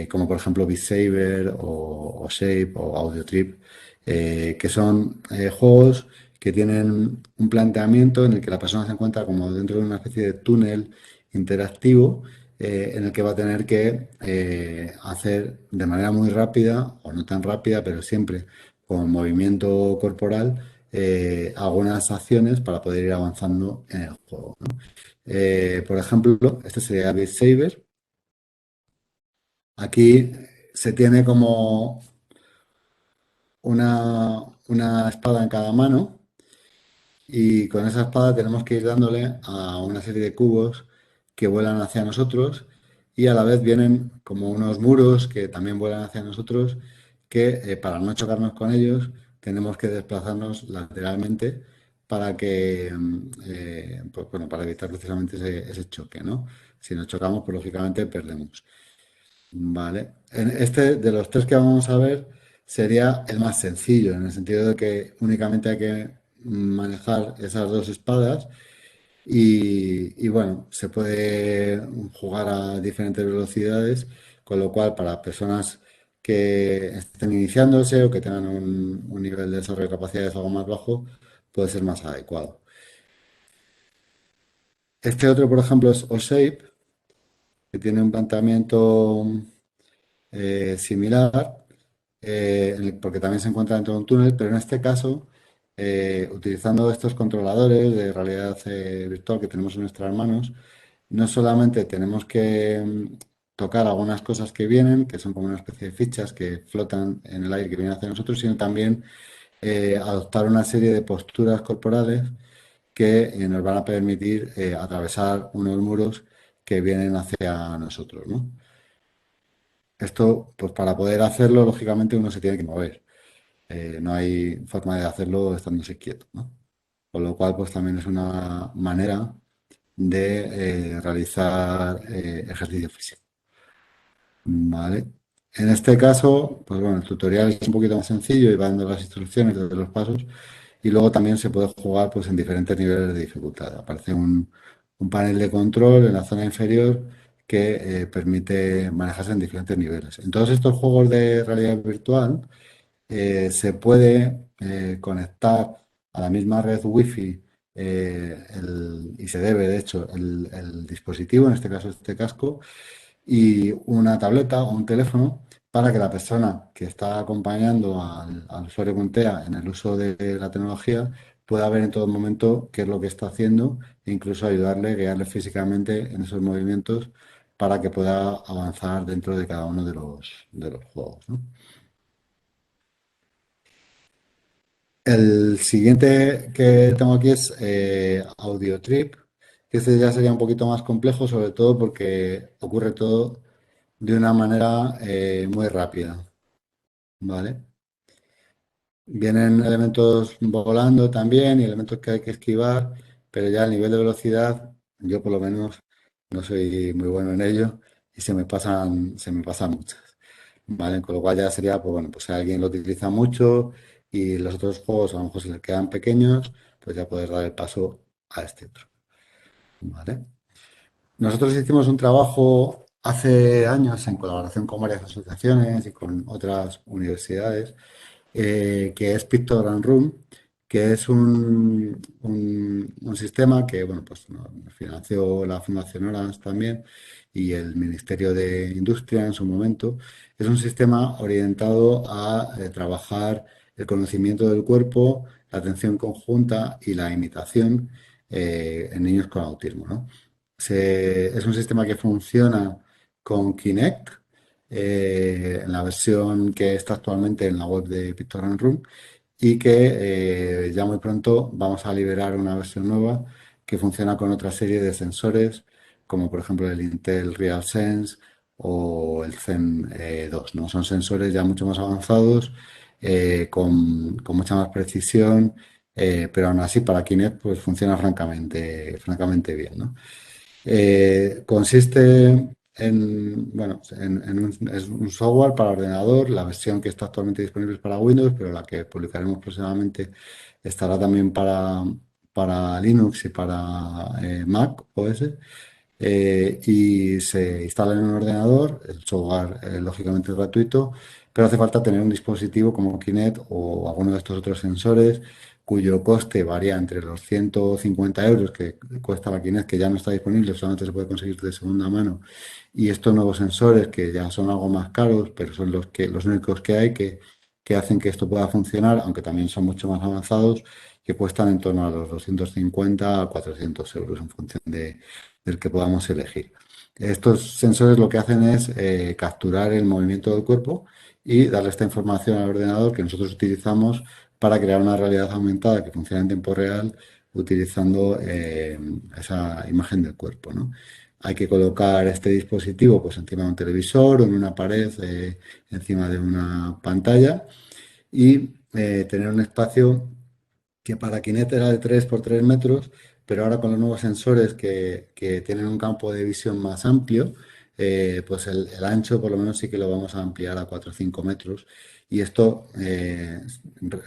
Como por ejemplo Beat Saber o Shape o Audio Trip, que son juegos que tienen un planteamiento en el que la persona se encuentra como dentro de una especie de túnel interactivo en el que va a tener que hacer de manera muy rápida o no tan rápida, pero siempre con movimiento corporal algunas acciones para poder ir avanzando en el juego, ¿no? Por ejemplo, este sería Beat Saber. Aquí se tiene como una espada en cada mano y con esa espada tenemos que ir dándole a una serie de cubos que vuelan hacia nosotros y a la vez vienen como unos muros que también vuelan hacia nosotros que para no chocarnos con ellos tenemos que desplazarnos lateralmente para que, pues, bueno, para evitar precisamente ese choque, ¿no? Si nos chocamos, pues lógicamente perdemos. Vale. Este de los tres que vamos a ver sería el más sencillo, en el sentido de que únicamente hay que manejar esas dos espadas y, bueno, se puede jugar a diferentes velocidades, con lo cual para personas que estén iniciándose o que tengan un nivel de desarrollo de capacidades algo más bajo, puede ser más adecuado. Este otro, por ejemplo, es O-Shape, que tiene un planteamiento similar, porque también se encuentra dentro de un túnel, pero en este caso, utilizando estos controladores de realidad virtual que tenemos en nuestras manos, no solamente tenemos que tocar algunas cosas que vienen, que son como una especie de fichas que flotan en el aire que vienen hacia nosotros, sino también adoptar una serie de posturas corporales que nos van a permitir atravesar unos muros que vienen hacia nosotros, ¿no? Esto, pues para poder hacerlo, lógicamente uno se tiene que mover. No hay forma de hacerlo estándose quieto, ¿no? Con lo cual, pues también es una manera de realizar ejercicio físico. Vale. En este caso, pues bueno, el tutorial es un poquito más sencillo y va dando las instrucciones de los pasos y luego también se puede jugar pues en diferentes niveles de dificultad. Aparece un panel de control en la zona inferior que permite manejarse en diferentes niveles. En todos estos juegos de realidad virtual se puede conectar a la misma red Wi-Fi y se debe, de hecho, el dispositivo, en este caso este casco, y una tableta o un teléfono para que la persona que está acompañando al usuario con TEA en el uso de la tecnología pueda ver en todo momento qué es lo que está haciendo e incluso ayudarle, guiarle físicamente en esos movimientos para que pueda avanzar dentro de cada uno de los juegos, ¿no? El siguiente que tengo aquí es Audio Trip, que este ya sería un poquito más complejo, sobre todo porque ocurre todo de una manera muy rápida, ¿vale? Vienen elementos volando también y elementos que hay que esquivar, pero ya a nivel de velocidad, yo por lo menos no soy muy bueno en ello y se me pasan muchas, ¿vale? Con lo cual ya sería, pues bueno, pues si alguien lo utiliza mucho y los otros juegos a lo mejor se les quedan pequeños, pues ya puedes dar el paso a este otro, ¿vale? Nosotros hicimos un trabajo hace años en colaboración con varias asociaciones y con otras universidades, que es Pictogram Room, que es un sistema que, bueno, pues nos financió la Fundación Orange también y el Ministerio de Industria en su momento. Es un sistema orientado a trabajar el conocimiento del cuerpo, la atención conjunta y la imitación en niños con autismo, ¿no? es un sistema que funciona con Kinect, en la versión que está actualmente en la web de Pictogram Room, y que ya muy pronto vamos a liberar una versión nueva que funciona con otra serie de sensores, como por ejemplo el Intel RealSense o el Zen 2, ¿no? Son sensores ya mucho más avanzados, con mucha más precisión, pero aún así para Kinect pues funciona francamente bien, ¿no? Consiste bueno, es un software para ordenador. La versión que está actualmente disponible es para Windows, pero la que publicaremos próximamente estará también para Linux y para Mac OS. Y se instala en un ordenador. El software, lógicamente, es gratuito, pero hace falta tener un dispositivo como Kinect o alguno de estos otros sensores, cuyo coste varía entre los 150 euros que cuesta la Kinect, que ya no está disponible, solamente se puede conseguir de segunda mano, y estos nuevos sensores, que ya son algo más caros, pero son los únicos que hay que hacen que esto pueda funcionar, aunque también son mucho más avanzados, que cuestan en torno a los 250 a 400 euros en función del que podamos elegir. Estos sensores lo que hacen es capturar el movimiento del cuerpo y darle esta información al ordenador que nosotros utilizamos para crear una realidad aumentada que funciona en tiempo real utilizando esa imagen del cuerpo, ¿no? Hay que colocar este dispositivo pues encima de un televisor o en una pared, encima de una pantalla, y tener un espacio que para Kinect era de 3 por 3 metros, pero ahora con los nuevos sensores que tienen un campo de visión más amplio, pues el ancho por lo menos sí que lo vamos a ampliar a 4 o 5 metros. Y esto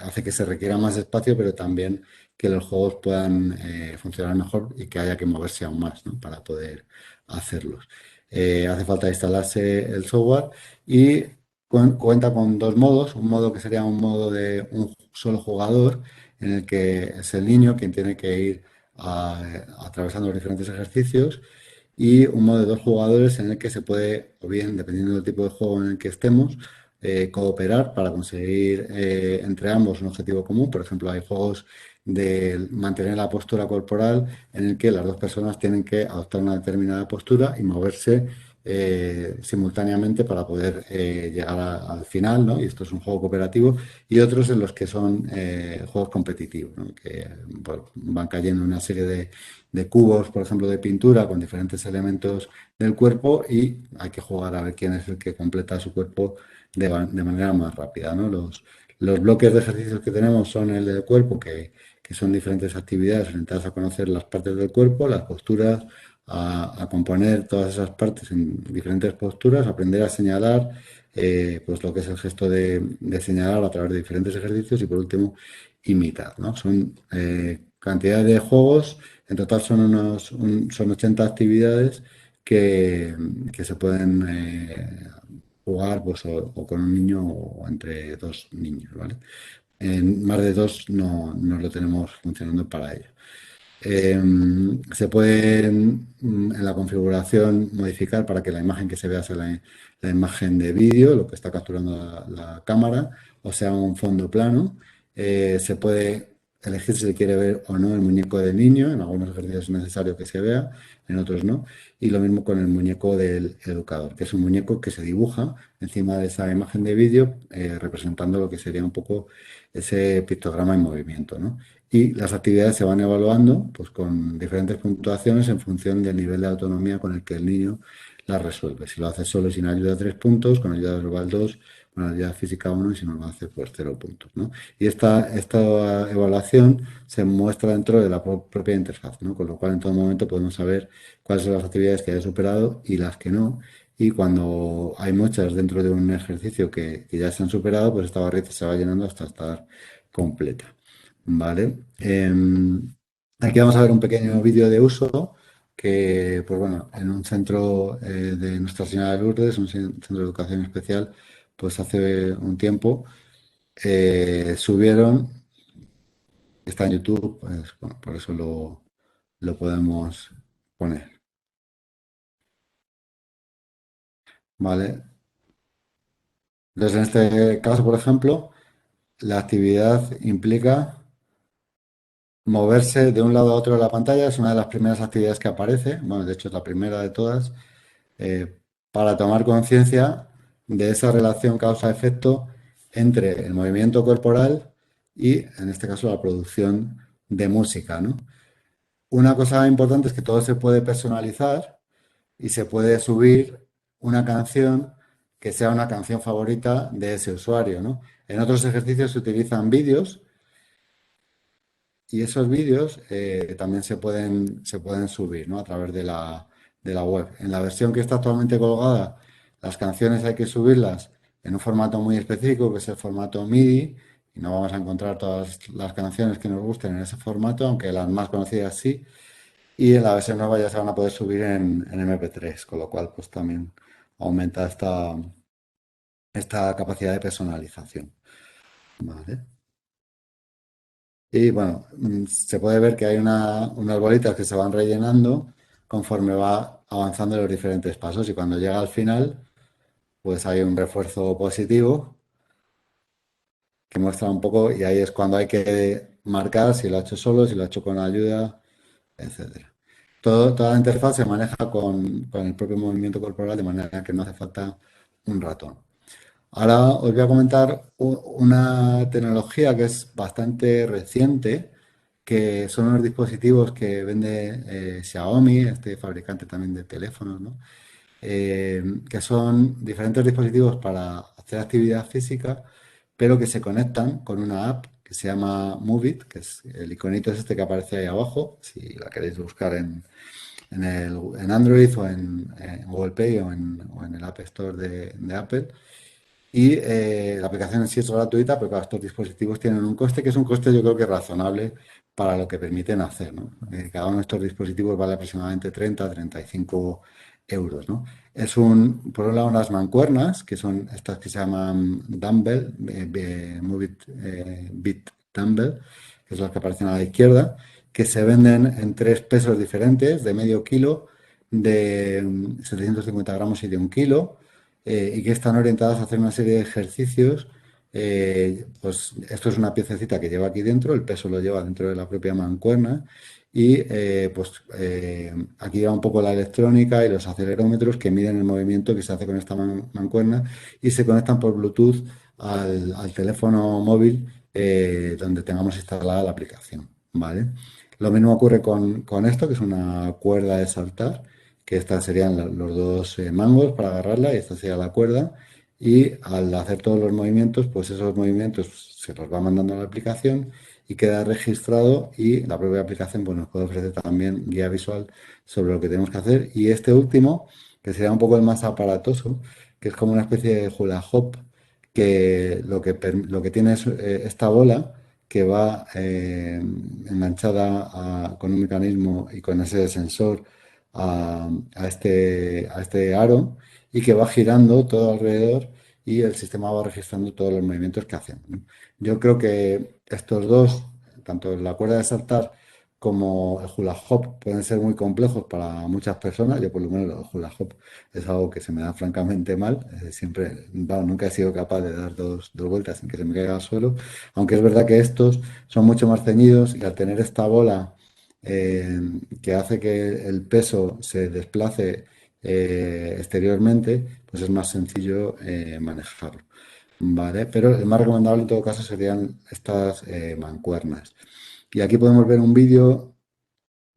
hace que se requiera más espacio, pero también que los juegos puedan funcionar mejor y que haya que moverse aún más, ¿no? Para poder hacerlos. Hace falta instalarse el software y cuenta con dos modos. Un modo que sería un modo de un solo jugador, en el que es el niño quien tiene que ir atravesando los diferentes ejercicios, y un modo de dos jugadores en el que se puede, o bien, dependiendo del tipo de juego en el que estemos, cooperar para conseguir entre ambos un objetivo común. Por ejemplo, hay juegos de mantener la postura corporal en el que las dos personas tienen que adoptar una determinada postura y moverse simultáneamente para poder llegar al final, ¿no? Y esto es un juego cooperativo. Y otros en los que son juegos competitivos, ¿no? Que bueno, van cayendo una serie de cubos, por ejemplo, de pintura con diferentes elementos del cuerpo, y hay que jugar a ver quién es el que completa su cuerpo de manera más rápida, ¿no? Los bloques de ejercicios que tenemos son el del cuerpo, que son diferentes actividades orientadas a conocer las partes del cuerpo, las posturas, a componer todas esas partes en diferentes posturas, aprender a señalar, pues lo que es el gesto de señalar a través de diferentes ejercicios, y por último, imitar, ¿no? Son cantidad de juegos, en total son 80 actividades que se pueden jugar pues, o con un niño o entre dos niños, ¿vale? En más de dos no lo tenemos funcionando para ello. Eh, Se puede en la configuración modificar para que la imagen que se vea sea la imagen de vídeo, lo que está capturando la cámara, o sea un fondo plano. Se puede elegir si se quiere ver o no el muñeco del niño. En algunos ejercicios es necesario que se vea, en otros no. Y lo mismo con el muñeco del educador, que es un muñeco que se dibuja encima de esa imagen de vídeo, representando lo que sería un poco ese pictograma en movimiento, ¿no? Y las actividades se van evaluando pues, con diferentes puntuaciones en función del nivel de autonomía con el que el niño las resuelve. Si lo hace solo sin ayuda, 3 puntos; con ayuda verbal, 2; con ayuda física, 1; y si no lo hace, pues 0 puntos, ¿no? Y esta evaluación se muestra dentro de la propia interfaz, ¿no? Con lo cual en todo momento podemos saber cuáles son las actividades que haya superado y las que no. Y cuando hay muchas dentro de un ejercicio que ya se han superado, pues esta barrita se va llenando hasta estar completa. Vale. Aquí vamos a ver un pequeño vídeo de uso que, pues bueno, en un centro de Nuestra Señora de Lourdes, un centro de educación especial, pues hace un tiempo subieron, está en YouTube, pues bueno, por eso lo podemos poner. Vale. Entonces, en este caso, por ejemplo, la actividad implica moverse de un lado a otro de la pantalla es una de las primeras actividades que aparece, bueno, de hecho es la primera de todas, eh, para tomar conciencia de esa relación causa-efecto entre el movimiento corporal y, en este caso, la producción de música, ¿no? Una cosa importante es que todo se puede personalizar y se puede subir una canción que sea una canción favorita de ese usuario, ¿no? En otros ejercicios se utilizan vídeos y esos vídeos también se pueden subir, ¿no? A través de la web. En la versión que está actualmente colgada, las canciones hay que subirlas en un formato muy específico, que es el formato MIDI, y no vamos a encontrar todas las canciones que nos gusten en ese formato, aunque las más conocidas sí. Y en la versión nueva ya se van a poder subir en MP3, con lo cual pues también aumenta esta capacidad de personalización. ¿Vale? Y bueno, se puede ver que hay unas bolitas que se van rellenando conforme va avanzando en los diferentes pasos y cuando llega al final, pues hay un refuerzo positivo que muestra un poco y ahí es cuando hay que marcar si lo ha hecho solo, si lo ha hecho con ayuda, etcétera. Toda la interfaz se maneja con el propio movimiento corporal de manera que no hace falta un ratón. Ahora os voy a comentar una tecnología que es bastante reciente, que son unos dispositivos que vende Xiaomi, este fabricante también de teléfonos, ¿no? Que son diferentes dispositivos para hacer actividad física, pero que se conectan con una app que se llama Moveit, que es el iconito es este que aparece ahí abajo, si la queréis buscar en Android en Google Play o en el App Store de Apple. Y la aplicación en sí es gratuita, pero claro, estos dispositivos tienen un coste que es un coste yo creo que razonable para lo que permiten hacer, ¿no? Cada uno de estos dispositivos vale aproximadamente 30 a 35 euros, ¿no? Por un lado, unas mancuernas, que son estas que se llaman Dumbbell, Move It, Beat Dumbbell, que son las que aparecen a la izquierda, que se venden en tres pesos diferentes, de medio kilo, de 750 gramos y de un kilo y que están orientadas a hacer una serie de ejercicios. Pues esto es una piececita que lleva aquí dentro, el peso lo lleva dentro de la propia mancuerna y aquí lleva un poco la electrónica y los acelerómetros que miden el movimiento que se hace con esta mancuerna y se conectan por Bluetooth al teléfono móvil donde tengamos instalada la aplicación, ¿vale? Lo mismo ocurre con esto, que es una cuerda de saltar que estas serían los dos mangos para agarrarla y esta sería la cuerda. Y al hacer todos los movimientos, pues esos movimientos se los va mandando a la aplicación y queda registrado y la propia aplicación pues, nos puede ofrecer también guía visual sobre lo que tenemos que hacer. Y este último, que sería un poco el más aparatoso, que es como una especie de hula hoop, que lo que tiene es esta bola que va enganchada con un mecanismo y con ese sensor a este aro y que va girando todo alrededor y el sistema va registrando todos los movimientos que hacen, ¿no? Yo creo que estos dos, tanto la cuerda de saltar como el hula hoop, pueden ser muy complejos para muchas personas. Yo por lo menos el hula hoop es algo que se me da francamente mal. Siempre, vamos, nunca he sido capaz de dar dos vueltas sin que se me caiga al suelo. Aunque es verdad que estos son mucho más ceñidos y al tener esta bola eh, que hace que el peso se desplace exteriormente, pues es más sencillo manejarlo. ¿Vale? Pero el más recomendable en todo caso serían estas mancuernas. Y aquí podemos ver un vídeo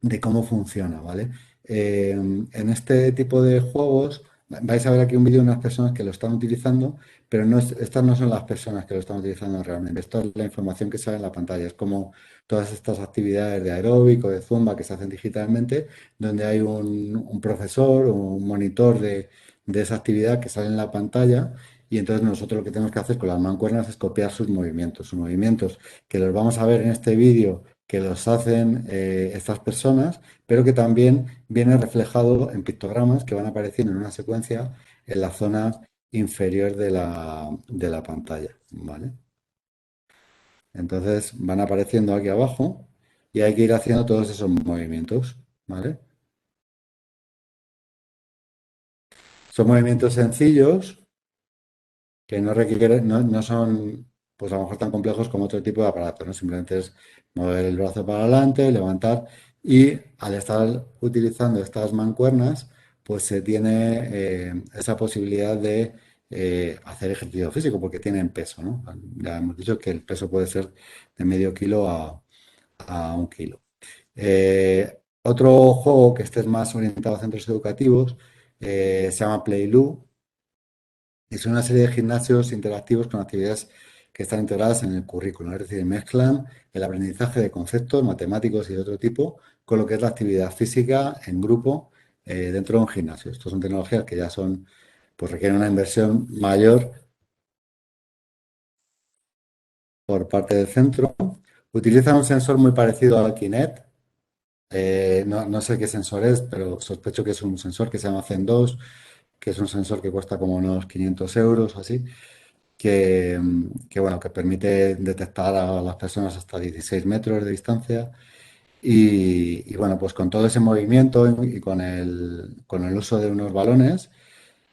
de cómo funciona, ¿vale? En este tipo de juegos vais a ver aquí un vídeo de unas personas que lo están utilizando, pero estas no son las personas que lo están utilizando realmente. Esto es la información que sale en la pantalla. Es como todas estas actividades de aeróbico, de zumba que se hacen digitalmente, donde hay un profesor o un monitor de esa actividad que sale en la pantalla. Y entonces nosotros lo que tenemos que hacer con las mancuernas es copiar sus movimientos que los vamos a ver en este vídeo que los hacen estas personas, pero que también viene reflejado en pictogramas que van apareciendo en una secuencia en la zona inferior de la pantalla, ¿vale? Entonces van apareciendo aquí abajo y hay que ir haciendo todos esos movimientos, ¿vale? Son movimientos sencillos que no requieren, no son pues a lo mejor tan complejos como otro tipo de aparatos, ¿no? Simplemente es mover el brazo para adelante, levantar y al estar utilizando estas mancuernas, pues se tiene esa posibilidad de hacer ejercicio físico porque tienen peso, ¿no? Ya hemos dicho que el peso puede ser de medio kilo a un kilo. Otro juego que esté más orientado a centros educativos se llama PlayLoo y son una serie de gimnasios interactivos con actividades que están integradas en el currículum, es decir, mezclan el aprendizaje de conceptos matemáticos y de otro tipo con lo que es la actividad física en grupo dentro de un gimnasio. Estas son tecnologías que ya son, pues requieren una inversión mayor por parte del centro. Utilizan un sensor muy parecido al Kinect. No sé qué sensor es, pero sospecho que es un sensor que se llama Zen 2, que es un sensor que cuesta como unos 500 euros o así, bueno, que permite detectar a las personas hasta 16 metros de distancia. Y bueno, pues con todo ese movimiento y con el uso de unos balones,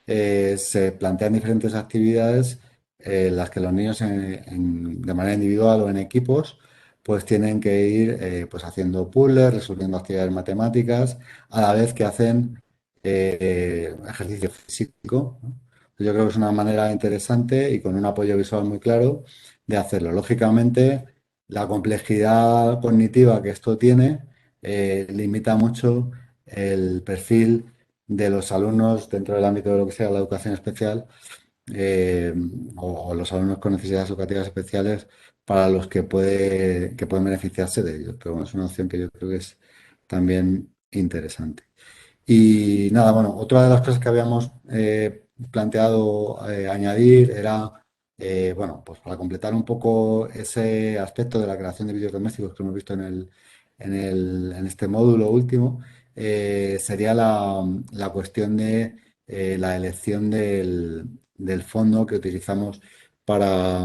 se plantean diferentes actividades en las que los niños de manera individual o en equipos pues tienen que ir pues haciendo puzzles, resolviendo actividades matemáticas, a la vez que hacen ejercicio físico, ¿no? Yo creo que es una manera interesante y con un apoyo visual muy claro de hacerlo. Lógicamente, la complejidad cognitiva que esto tiene limita mucho el perfil de los alumnos dentro del ámbito de lo que sea la educación especial eh, o los alumnos con necesidades educativas especiales para los que pueden beneficiarse de ellos. Pero bueno, es una opción que yo creo que es también interesante. Y nada, bueno, otra de las cosas que habíamos planteado añadir era, bueno, pues para completar un poco ese aspecto de la creación de vídeos domésticos que hemos visto en este módulo último, sería la cuestión de la elección del fondo que utilizamos para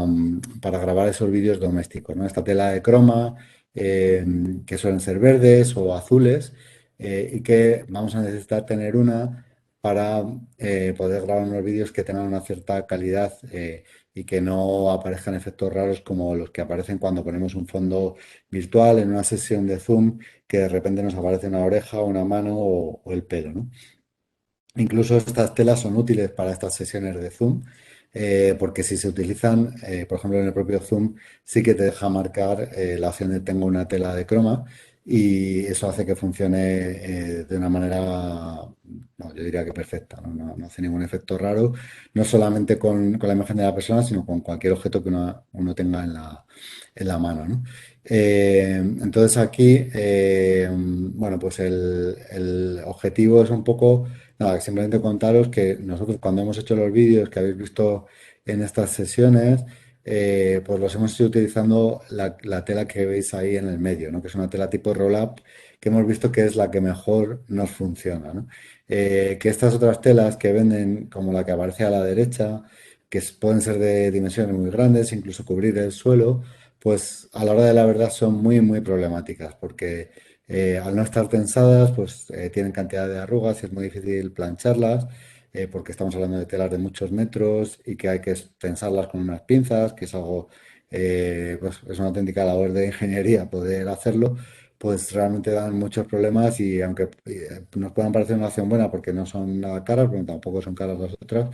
grabar esos vídeos domésticos, ¿no? Esta tela de croma, eh, que suelen ser verdes o azules y que vamos a necesitar tener una para poder grabar unos vídeos que tengan una cierta calidad y que no aparezcan efectos raros como los que aparecen cuando ponemos un fondo virtual en una sesión de Zoom que de repente nos aparece una oreja, una mano o el pelo, ¿no? Incluso estas telas son útiles para estas sesiones de Zoom, porque si se utilizan, por ejemplo, en el propio Zoom, sí que te deja marcar la opción de tengo una tela de croma y eso hace que funcione de una manera, no, yo diría que perfecta, ¿no? No hace ningún efecto raro, no solamente con la imagen de la persona, sino con cualquier objeto que uno tenga en la mano, ¿no? Entonces aquí, bueno, pues el objetivo es un poco. Nada, simplemente contaros que nosotros cuando hemos hecho los vídeos que habéis visto en estas sesiones, pues los hemos ido utilizando la tela que veis ahí en el medio, ¿no? Que es una tela tipo roll-up que hemos visto que es la que mejor nos funciona, ¿no? Que estas otras telas que venden, como la que aparece a la derecha, pueden ser de dimensiones muy grandes, incluso cubrir el suelo, pues a la hora de la verdad son muy, muy problemáticas porque al no estar tensadas, pues tienen cantidad de arrugas y es muy difícil plancharlas, porque estamos hablando de telas de muchos metros y que hay que tensarlas con unas pinzas, que es algo, pues es una auténtica labor de ingeniería poder hacerlo, pues realmente dan muchos problemas y aunque nos puedan parecer una opción buena porque no son nada caras, pero tampoco son caras las otras,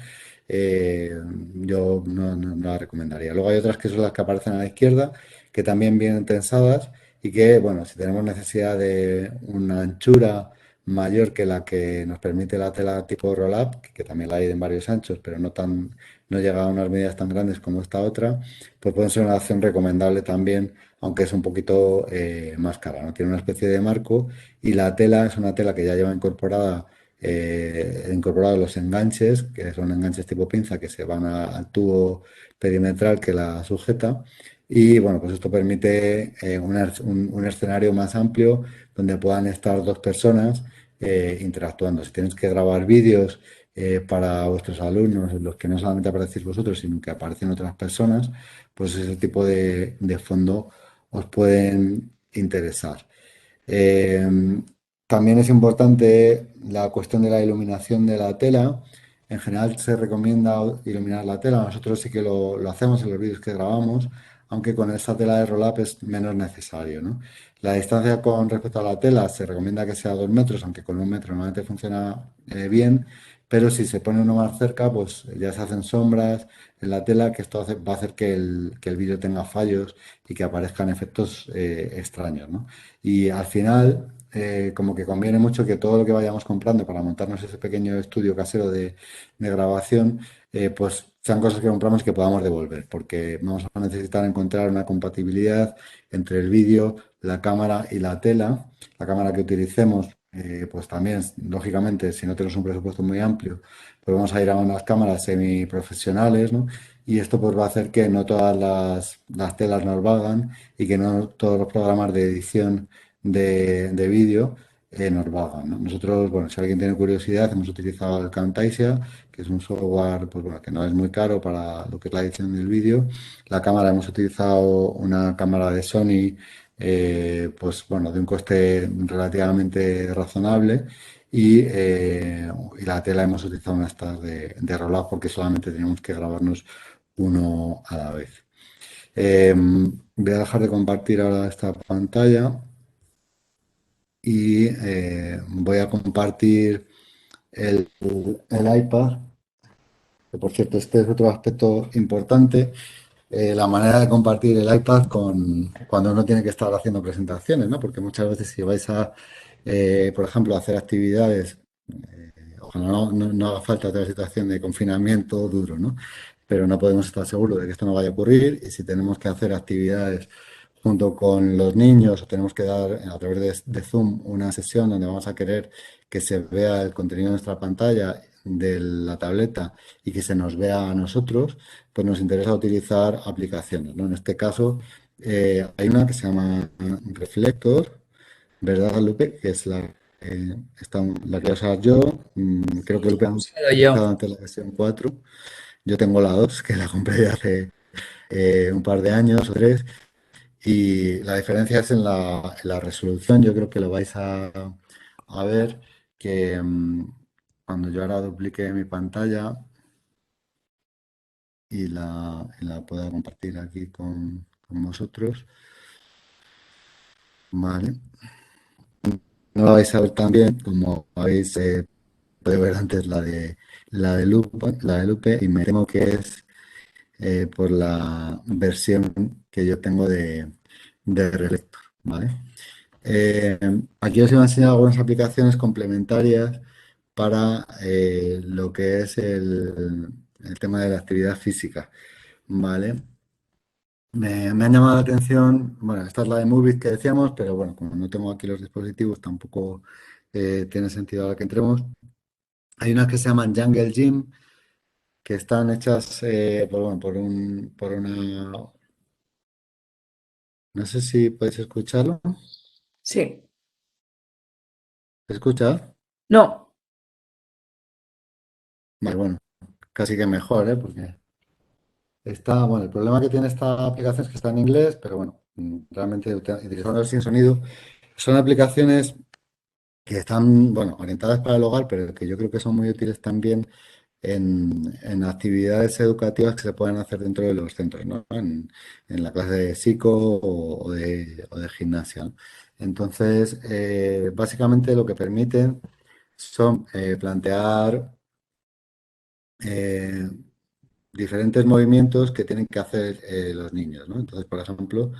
eh, yo no la recomendaría. Luego hay otras que son las que aparecen a la izquierda, que también vienen tensadas y que, bueno, si tenemos necesidad de una anchura mayor que la que nos permite la tela tipo roll-up, que también la hay en varios anchos, pero no llega a unas medidas tan grandes como esta otra, pues puede ser una opción recomendable también, aunque es un poquito más cara, ¿no? Tiene una especie de marco y la tela es una tela que ya lleva incorporados los enganches, que son enganches tipo pinza que se van al tubo perimetral que la sujeta. Y bueno, pues esto permite un escenario más amplio donde puedan estar dos personas interactuando. Si tienes que grabar vídeos para vuestros alumnos, en los que no solamente aparecéis vosotros, sino que aparecen otras personas, pues ese tipo de fondo os pueden interesar. Eh, También es importante la cuestión de la iluminación de la tela. en general se recomienda iluminar la tela. Nosotros sí que lo hacemos en los vídeos que grabamos, aunque con esta tela de roll-up es menos necesario, ¿no? La distancia con respecto a la tela se recomienda que sea 2 metros, aunque con 1 metro normalmente funciona bien, pero si se pone uno más cerca, pues ya se hacen sombras en la tela, que esto va a hacer que el vídeo tenga fallos y que aparezcan efectos extraños, ¿no? Y al final, como que conviene mucho que todo lo que vayamos comprando para montarnos ese pequeño estudio casero de grabación, pues sean cosas que compramos y que podamos devolver, porque vamos a necesitar encontrar una compatibilidad entre el vídeo, la cámara y la tela. La cámara que utilicemos, pues también, lógicamente, si no tenemos un presupuesto muy amplio, pues vamos a ir a unas cámaras semiprofesionales, ¿no? Y esto pues va a hacer que no todas las telas nos valgan y que no todos los programas de edición de vídeo nos valgan, ¿no? Nosotros, bueno, si alguien tiene curiosidad, hemos utilizado el Camtasia, que es un software pues, bueno, que no es muy caro para lo que es la edición del vídeo. La cámara, hemos utilizado una cámara de Sony, pues bueno, de un coste relativamente razonable. Y la tela hemos utilizado una estas de roll porque solamente teníamos que grabarnos uno a la vez. Voy a dejar de compartir ahora esta pantalla y voy a compartir el iPad, que por cierto este es otro aspecto importante, la manera de compartir el iPad cuando uno tiene que estar haciendo presentaciones, ¿no? Porque muchas veces si vais a, por ejemplo, hacer actividades, ojalá no haga falta otra situación de confinamiento duro, ¿no? Pero no podemos estar seguros de que esto no vaya a ocurrir y si tenemos que hacer actividades junto con los niños o tenemos que dar a través de Zoom una sesión donde vamos a querer que se vea el contenido de nuestra pantalla de la tableta y que se nos vea a nosotros, pues nos interesa utilizar aplicaciones, ¿no? En este caso, hay una que se llama Reflector, ¿verdad, Lupe? Que es la que voy a usar yo. Creo que Lupe ha Usado yo. utilizado antes la versión 4. Yo tengo la 2 que la compré de hace un par de años o 3. Y la diferencia es en la resolución. Yo creo que lo vais a ver que cuando yo ahora duplique mi pantalla y la pueda compartir aquí con vosotros, ¿vale? No la vais a ver tan bien como habéis podido ver antes la de Lupe, y me temo que es por la versión que yo tengo de Reflector, ¿vale? Eh, Aquí os iba a enseñar algunas aplicaciones complementarias para lo que es el tema de la actividad física, ¿vale? Me han llamado la atención, bueno, esta es la de Movies que decíamos, pero bueno, como no tengo aquí los dispositivos, tampoco tiene sentido ahora que entremos. Hay unas que se llaman Jungle Gym, que están hechas bueno, por una. No sé si podéis escucharlo. Sí. ¿Se escucha? No. Vale, bueno, casi que mejor, ¿eh? Porque bueno, el problema que tiene esta aplicación es que está en inglés, pero bueno, realmente utilizando sin sonido, son aplicaciones que están, bueno, orientadas para el hogar, pero que yo creo que son muy útiles también en actividades educativas que se pueden hacer dentro de los centros, ¿no? En la clase de psico o de gimnasia, ¿no? Entonces, básicamente lo que permiten son plantear eh, diferentes movimientos que tienen que hacer los niños, ¿no? Entonces, por ejemplo,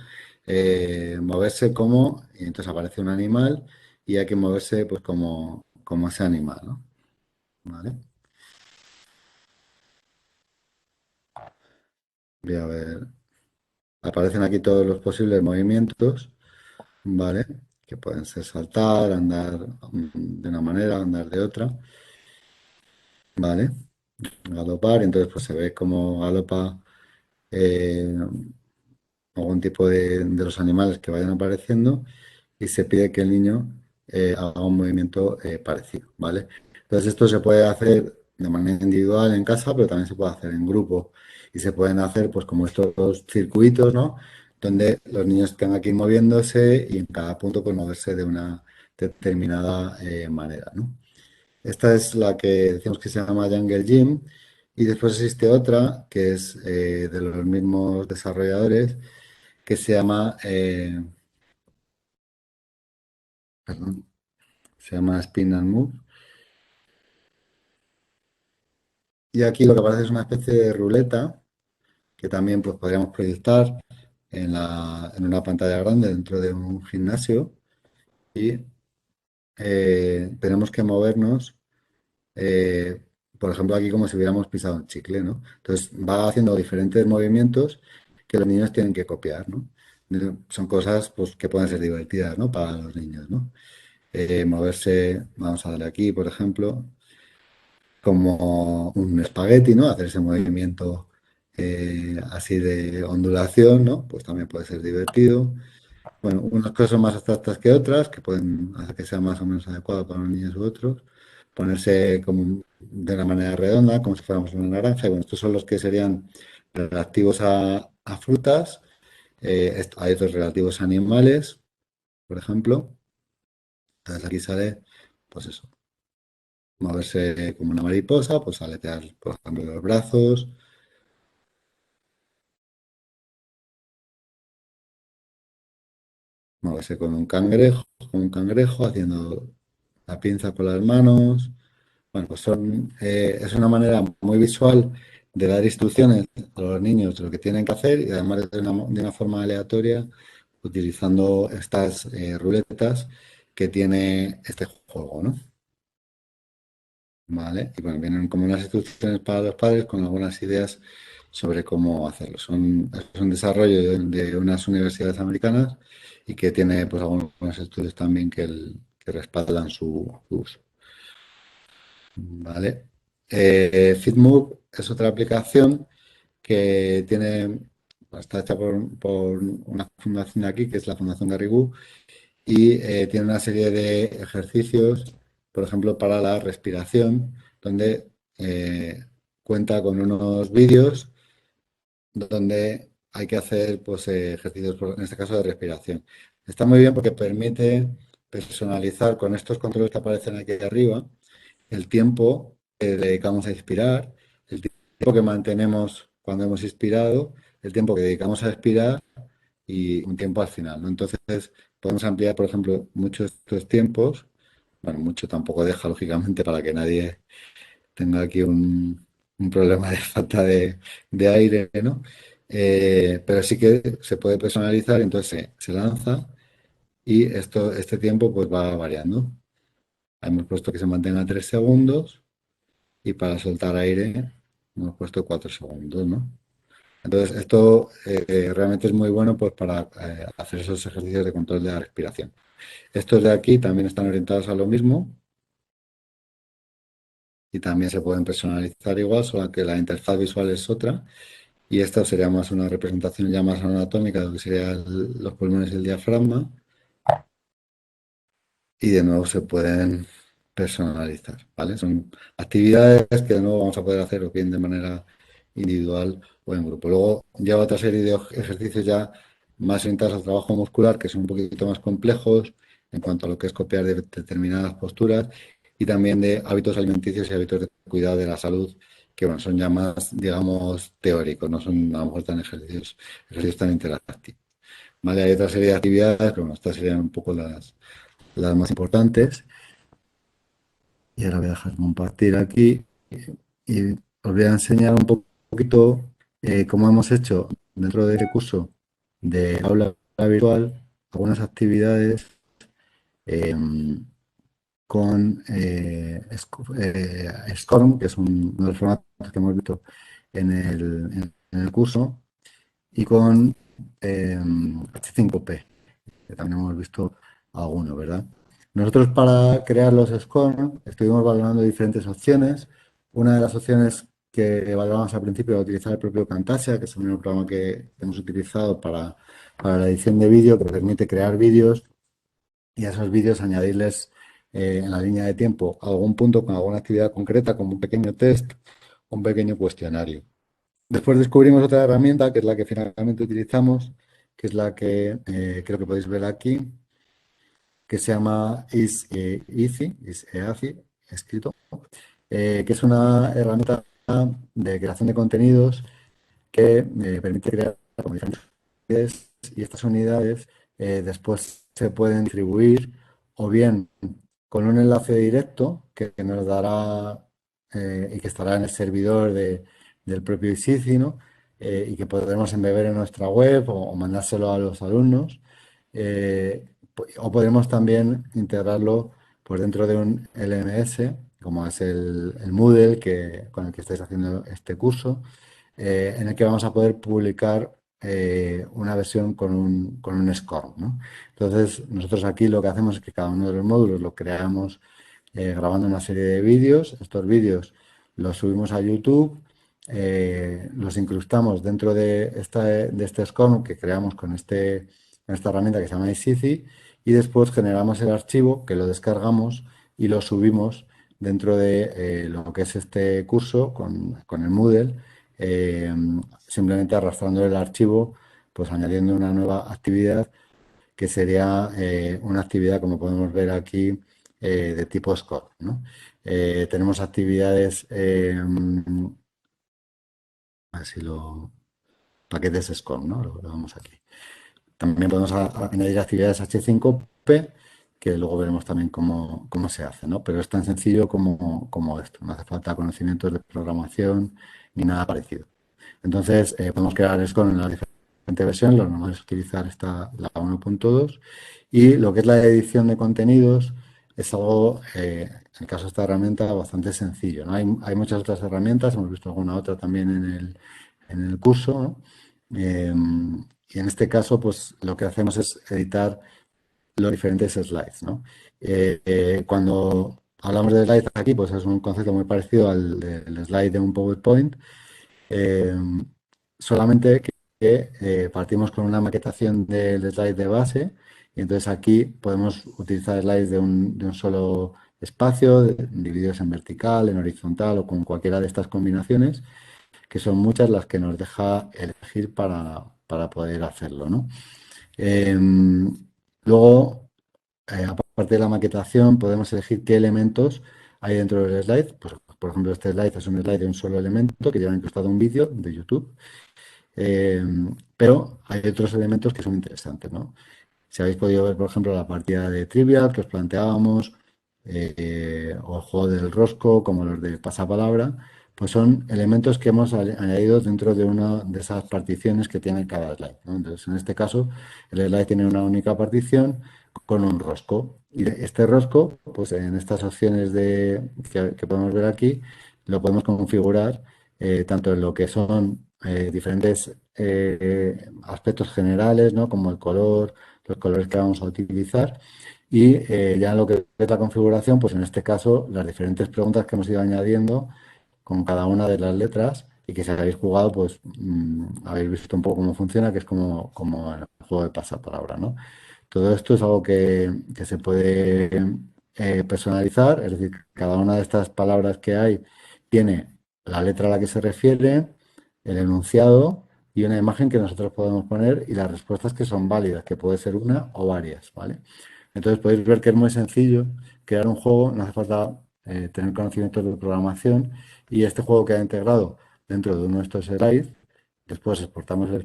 moverse y entonces aparece un animal y hay que moverse pues como ese animal, ¿no? ¿Vale? Voy a ver, aparecen aquí todos los posibles movimientos, ¿vale? Que pueden ser saltar, andar de una manera, andar de otra, ¿vale? Galopar, entonces pues se ve cómo galopa eh, algún tipo de los animales que vayan apareciendo y se pide que el niño haga un movimiento parecido, ¿vale? Entonces esto se puede hacer de manera individual en casa, pero también se puede hacer en grupo y se pueden hacer pues como estos circuitos, ¿no? Donde los niños tengan que ir moviéndose y en cada punto pues moverse de una determinada manera, ¿no? Esta es la que decimos que se llama Jungle Gym. Y después existe otra que es de los mismos desarrolladores que se llama, perdón, se llama Spin and Move. Y aquí lo que aparece es una especie de ruleta que también pues, podríamos proyectar en una pantalla grande dentro de un gimnasio y tenemos que movernos, eh, por ejemplo, aquí como si hubiéramos pisado un chicle, ¿no? Entonces va haciendo diferentes movimientos que los niños tienen que copiar, ¿no? Son cosas pues, que pueden ser divertidas, ¿no? Para los niños, ¿no? Moverse, vamos a darle aquí, por ejemplo, como un espagueti, ¿no? Hacer ese movimiento así de ondulación, ¿no? Pues también puede ser divertido. Bueno, unas cosas son más abstractas que otras, que pueden hacer que sea más o menos adecuado para unos niños u otros. Ponerse como de una manera redonda, como si fuéramos una naranja. Y bueno, estos son los que serían relativos a frutas. Hay otros relativos a animales, por ejemplo. Entonces aquí sale, pues eso, moverse como una mariposa, pues aletear, por ejemplo, los brazos, moverse con un cangrejo, haciendo la pinza con las manos. Bueno, pues es una manera muy visual de dar instrucciones a los niños de lo que tienen que hacer y además de una forma aleatoria, utilizando estas ruletas que tiene este juego, ¿no? ¿Vale? Y bueno, vienen como unas instrucciones para los padres con algunas ideas sobre cómo hacerlo. Es un desarrollo de unas universidades americanas y que tiene pues algunos estudios también que respaldan su uso. ¿Vale? Fitmove es otra aplicación que está hecha por una fundación de aquí, que es la Fundación Garrigou, y tiene una serie de ejercicios, por ejemplo, para la respiración, donde cuenta con unos vídeos donde hay que hacer pues, ejercicios, en este caso, de respiración. Está muy bien porque permite personalizar con estos controles que aparecen aquí arriba el tiempo que dedicamos a inspirar, el tiempo que mantenemos cuando hemos inspirado, el tiempo que dedicamos a expirar y un tiempo al final, ¿no? Entonces, podemos ampliar, por ejemplo, muchos de estos tiempos. Bueno, mucho tampoco deja, lógicamente, para que nadie tenga aquí un problema de falta de aire, ¿no? Pero sí que se puede personalizar, entonces se lanza y este tiempo pues va variando. Hemos puesto que se mantenga 3 segundos y para soltar aire hemos puesto 4 segundos, ¿no? Entonces, esto realmente es muy bueno pues, para hacer esos ejercicios de control de la respiración. Estos de aquí también están orientados a lo mismo y también se pueden personalizar igual, solo que la interfaz visual es otra. Y esta sería más una representación ya más anatómica de lo que serían los pulmones y el diafragma. Y de nuevo se pueden personalizar, ¿vale? Son actividades que de nuevo vamos a poder hacer o bien de manera individual o en grupo. Luego lleva otra serie de ejercicios ya más orientados al trabajo muscular que son un poquito más complejos en cuanto a lo que es copiar determinadas posturas y también de hábitos alimenticios y hábitos de cuidado de la salud que bueno, son ya más, digamos, teóricos, no son a lo mejor ejercicios tan interactivos. ¿Vale? Hay otra serie de actividades, pero bueno, estas serían un poco las más importantes. Y ahora voy a dejar compartir aquí y os voy a enseñar poquito cómo hemos hecho dentro del curso de aula virtual algunas actividades eh, con SCORM, que es uno de los formatos que hemos visto en el curso, y con H5P, que también hemos visto alguno, ¿verdad? Nosotros para crear los score estuvimos valorando diferentes opciones. Una de las opciones que valoramos al principio era utilizar el propio Camtasia, que es el mismo programa que hemos utilizado para la edición de vídeo, que permite crear vídeos y a esos vídeos añadirles en la línea de tiempo algún punto con alguna actividad concreta, como un pequeño test, un pequeño cuestionario. Después descubrimos otra herramienta, que es la que finalmente utilizamos, que es la que creo que podéis ver aquí, que se llama Is Easy, Is Easy, escrito, que es una herramienta de creación de contenidos que permite crear como diferentes unidades y estas unidades después se pueden distribuir o bien con un enlace directo que nos dará y que estará en el servidor del propio ICICI, ¿no? Y que podremos embeber en nuestra web o mandárselo a los alumnos. O podremos también integrarlo por dentro de un LMS, como es el Moodle con el que estáis haciendo este curso, en el que vamos a poder publicar una versión con un score, ¿no? Entonces, nosotros aquí lo que hacemos es que cada uno de los módulos lo creamos grabando una serie de vídeos. Estos vídeos los subimos a YouTube, los incrustamos dentro de este score que creamos con esta herramienta que se llama iCici y después generamos el archivo que lo descargamos y lo subimos dentro de lo que es este curso con el Moodle, eh, simplemente arrastrando el archivo, pues añadiendo una nueva actividad que sería una actividad, como podemos ver aquí, de tipo Score, ¿no? Tenemos actividades, a ver si paquetes Score, ¿no? Lo vemos aquí. También podemos añadir actividades H5P, que luego veremos también cómo se hace, ¿no? Pero es tan sencillo como esto. No hace falta conocimientos de programación ni nada parecido. Entonces, podemos crear Score en las diferentes versiones. Lo normal es utilizar la 1.2. Y lo que es la edición de contenidos es algo, en el caso de esta herramienta, bastante sencillo, ¿no? Hay muchas otras herramientas, hemos visto alguna otra también en el curso, ¿no? Y en este caso, pues lo que hacemos es editar los diferentes slides, ¿no? Cuando hablamos de slides aquí, pues es un concepto muy parecido al del slide de un PowerPoint, eh, solamente que partimos con una maquetación del slide de base y entonces aquí podemos utilizar slides de un solo espacio, divididos en vertical, en horizontal o con cualquiera de estas combinaciones, que son muchas las que nos deja elegir para poder hacerlo, ¿no? Luego, aparte de la maquetación, podemos elegir qué elementos hay dentro del slide. Pues, por ejemplo, este slide es un slide de un solo elemento que lleva incrustado un vídeo de YouTube. Eh, pero hay otros elementos que son interesantes, ¿no? Si habéis podido ver, por ejemplo, la partida de trivia que os planteábamos, o el juego del rosco, como los de pasapalabra, pues son elementos que hemos añadido dentro de una de esas particiones que tiene cada slide, ¿no? Entonces, en este caso, el slide tiene una única partición con un rosco. Y este rosco, pues en estas opciones que podemos ver aquí, lo podemos configurar tanto en lo que son diferentes aspectos generales, ¿no? Como el color, los colores que vamos a utilizar. Y ya en lo que es la configuración, pues en este caso, las diferentes preguntas que hemos ido añadiendo con cada una de las letras y que si habéis jugado, pues habéis visto un poco cómo funciona, que es como en el juego de pasapalabra, ¿no? Todo esto es algo que se puede personalizar, es decir, cada una de estas palabras que hay tiene la letra a la que se refiere, el enunciado y una imagen que nosotros podemos poner y las respuestas que son válidas, que puede ser una o varias, ¿vale? Entonces podéis ver que es muy sencillo crear un juego, no hace falta tener conocimientos de programación y este juego queda integrado dentro de uno de estos slides. Después exportamos el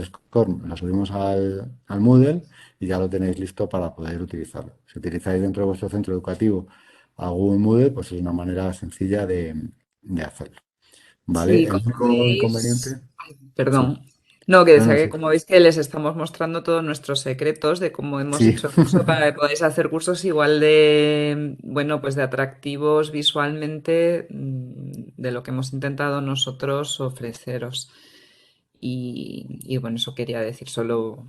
score, lo subimos al Moodle y ya lo tenéis listo para poder utilizarlo. Si utilizáis dentro de vuestro centro educativo algún Moodle, pues es una manera sencilla de hacerlo. ¿Vale? Sí, El como único veis, inconveniente, ay, sí, perdón. No, que no, decía no, que sí, como veis que les estamos mostrando todos nuestros secretos de cómo hemos sí, hecho el curso para que podáis hacer cursos igual de, bueno, pues de atractivos visualmente de lo que hemos intentado nosotros ofreceros. Y bueno, eso quería decir, solo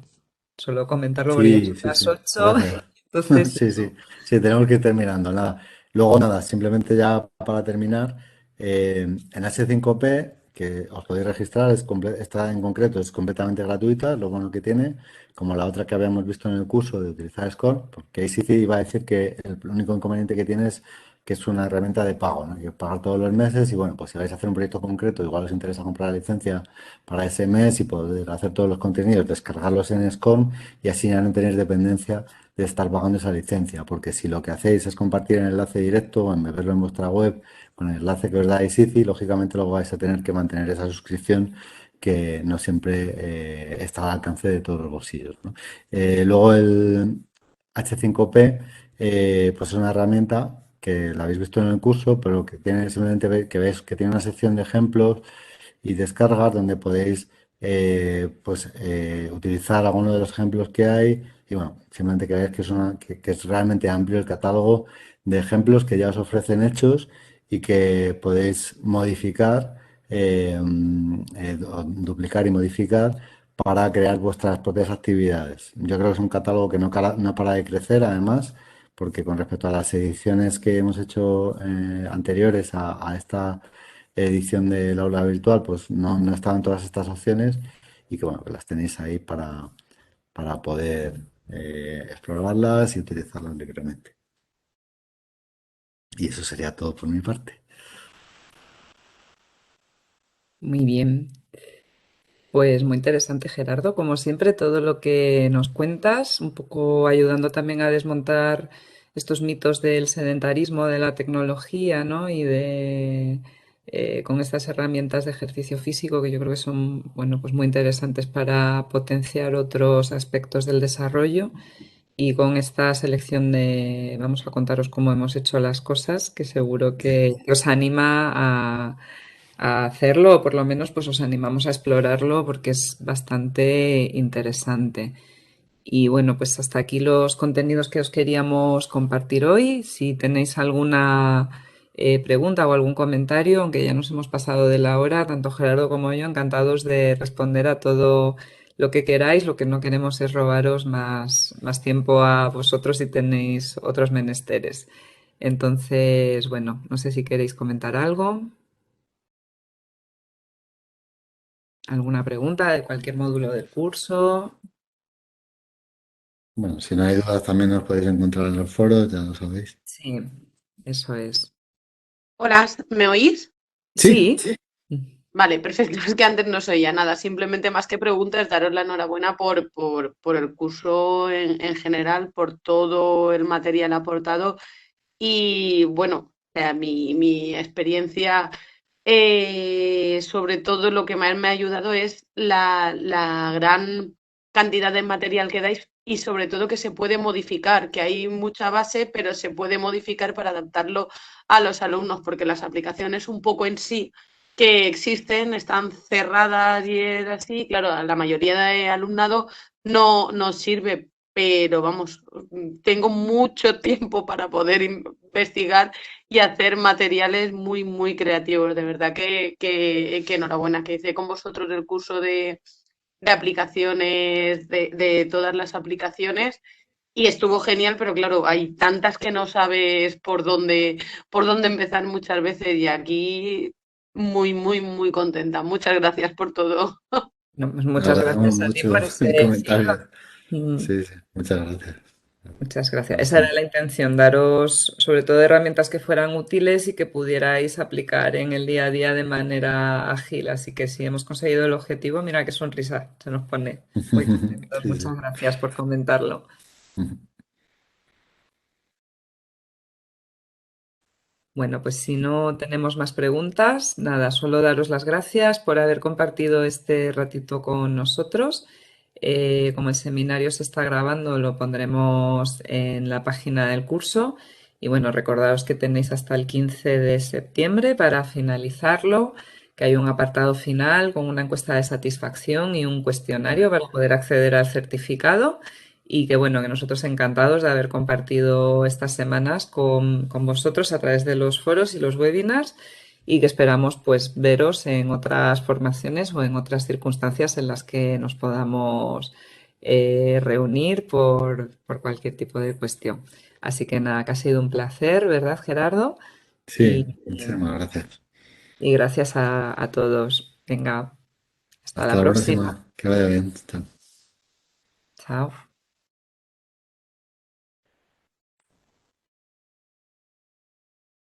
comentarlo porque ya sí, son sí, las sí, 8. gracias. Entonces, Sí, sí, sí, tenemos que ir terminando, nada. Luego, nada, simplemente ya para terminar, en H5P, que os podéis registrar, esta en concreto es completamente gratuita, lo bueno que tiene, como la otra que habíamos visto en el curso de utilizar Score, porque ahí sí que iba a decir que el único inconveniente que tiene es que es una herramienta de pago, ¿no? Que pagar todos los meses y bueno, pues si vais a hacer un proyecto concreto, igual os interesa comprar la licencia para ese mes y poder hacer todos los contenidos, descargarlos en SCORM y así ya no tenéis dependencia de estar pagando esa licencia, porque si lo que hacéis es compartir el enlace directo o embeberlo en vuestra web con el enlace que os da iCici, lógicamente luego vais a tener que mantener esa suscripción que no siempre está al alcance de todos los bolsillos, ¿no? Luego el H5P, pues es una herramienta que la habéis visto en el curso, pero que tiene simplemente que veis que tiene una sección de ejemplos y descargas donde podéis utilizar alguno de los ejemplos que hay y bueno, simplemente que veáis que que es realmente amplio el catálogo de ejemplos que ya os ofrecen hechos y que podéis modificar, duplicar y modificar para crear vuestras propias actividades. Yo creo que es un catálogo que no para de crecer, además, porque con respecto a las ediciones que hemos hecho anteriores a esta edición del aula virtual, pues no estaban todas estas opciones y que bueno, que las tenéis ahí para poder explorarlas y utilizarlas libremente. Y eso sería todo por mi parte. Muy bien. Pues muy interesante, Gerardo. Como siempre, todo lo que nos cuentas, un poco ayudando también a desmontar estos mitos del sedentarismo, de la tecnología, ¿no? Y de con estas herramientas de ejercicio físico que yo creo que son, bueno, pues muy interesantes para potenciar otros aspectos del desarrollo. Y con esta selección de, vamos a contaros cómo hemos hecho las cosas, que seguro Sí. que os anima a hacerlo, o por lo menos pues os animamos a explorarlo porque es bastante interesante. Y bueno, pues hasta aquí los contenidos que os queríamos compartir hoy. Si tenéis alguna pregunta o algún comentario, aunque ya nos hemos pasado de la hora, tanto Gerardo como yo, encantados de responder a todo lo que queráis. Lo que no queremos es robaros más tiempo a vosotros si tenéis otros menesteres. Entonces, bueno, no sé si queréis comentar algo, alguna pregunta de cualquier módulo del curso. Bueno, si no hay dudas, también nos podéis encontrar en los foros, ya lo sabéis. Sí, eso es. Hola, ¿me oís? Sí, Sí. Sí. Vale, perfecto. Es que antes no se oía nada. Simplemente más que preguntas, daros la enhorabuena por el curso en general, por todo el material aportado. Y bueno, o sea, mi experiencia, sobre todo lo que más me ha ayudado es la gran cantidad de material que dais y sobre todo que se puede modificar, que hay mucha base, pero se puede modificar para adaptarlo a los alumnos, porque las aplicaciones un poco en sí que existen están cerradas y es así. Claro, a la mayoría de alumnado no sirve, pero vamos, tengo mucho tiempo para poder investigar y hacer materiales muy, muy creativos. De verdad que enhorabuena, que hice con vosotros el curso de aplicaciones, de todas las aplicaciones. Y estuvo genial, pero claro, hay tantas que no sabes por dónde empezar muchas veces y aquí muy, muy, muy contenta. Muchas gracias por todo. No, pues nos muchas agradecemos gracias a ti mucho por ese el feedback. comentario. Mm, Sí, sí, muchas gracias. Muchas gracias. Esa era Bastante. la intención, daros sobre todo herramientas que fueran útiles y que pudierais aplicar en el día a día de manera ágil. Así que si hemos conseguido el objetivo, mira qué sonrisa se nos pone. Muy contentos. Sí, sí. Muchas gracias por comentarlo. Bueno, pues si no tenemos más preguntas, nada, solo daros las gracias por haber compartido este ratito con nosotros. Como el seminario se está grabando, lo pondremos en la página del curso. Y bueno, recordaros que tenéis hasta el 15 de septiembre para finalizarlo, que hay un apartado final con una encuesta de satisfacción y un cuestionario para poder acceder al certificado. Y que bueno, que nosotros encantados de haber compartido estas semanas con vosotros a través de los foros y los webinars y que esperamos pues veros en otras formaciones o en otras circunstancias en las que nos podamos reunir por cualquier tipo de cuestión. Así que nada, que ha sido un placer, ¿verdad, Gerardo? Sí, Y, muchísimas gracias. y gracias a todos. Venga, hasta Hasta la la próxima. próxima. Que vaya bien. Chao. Chao.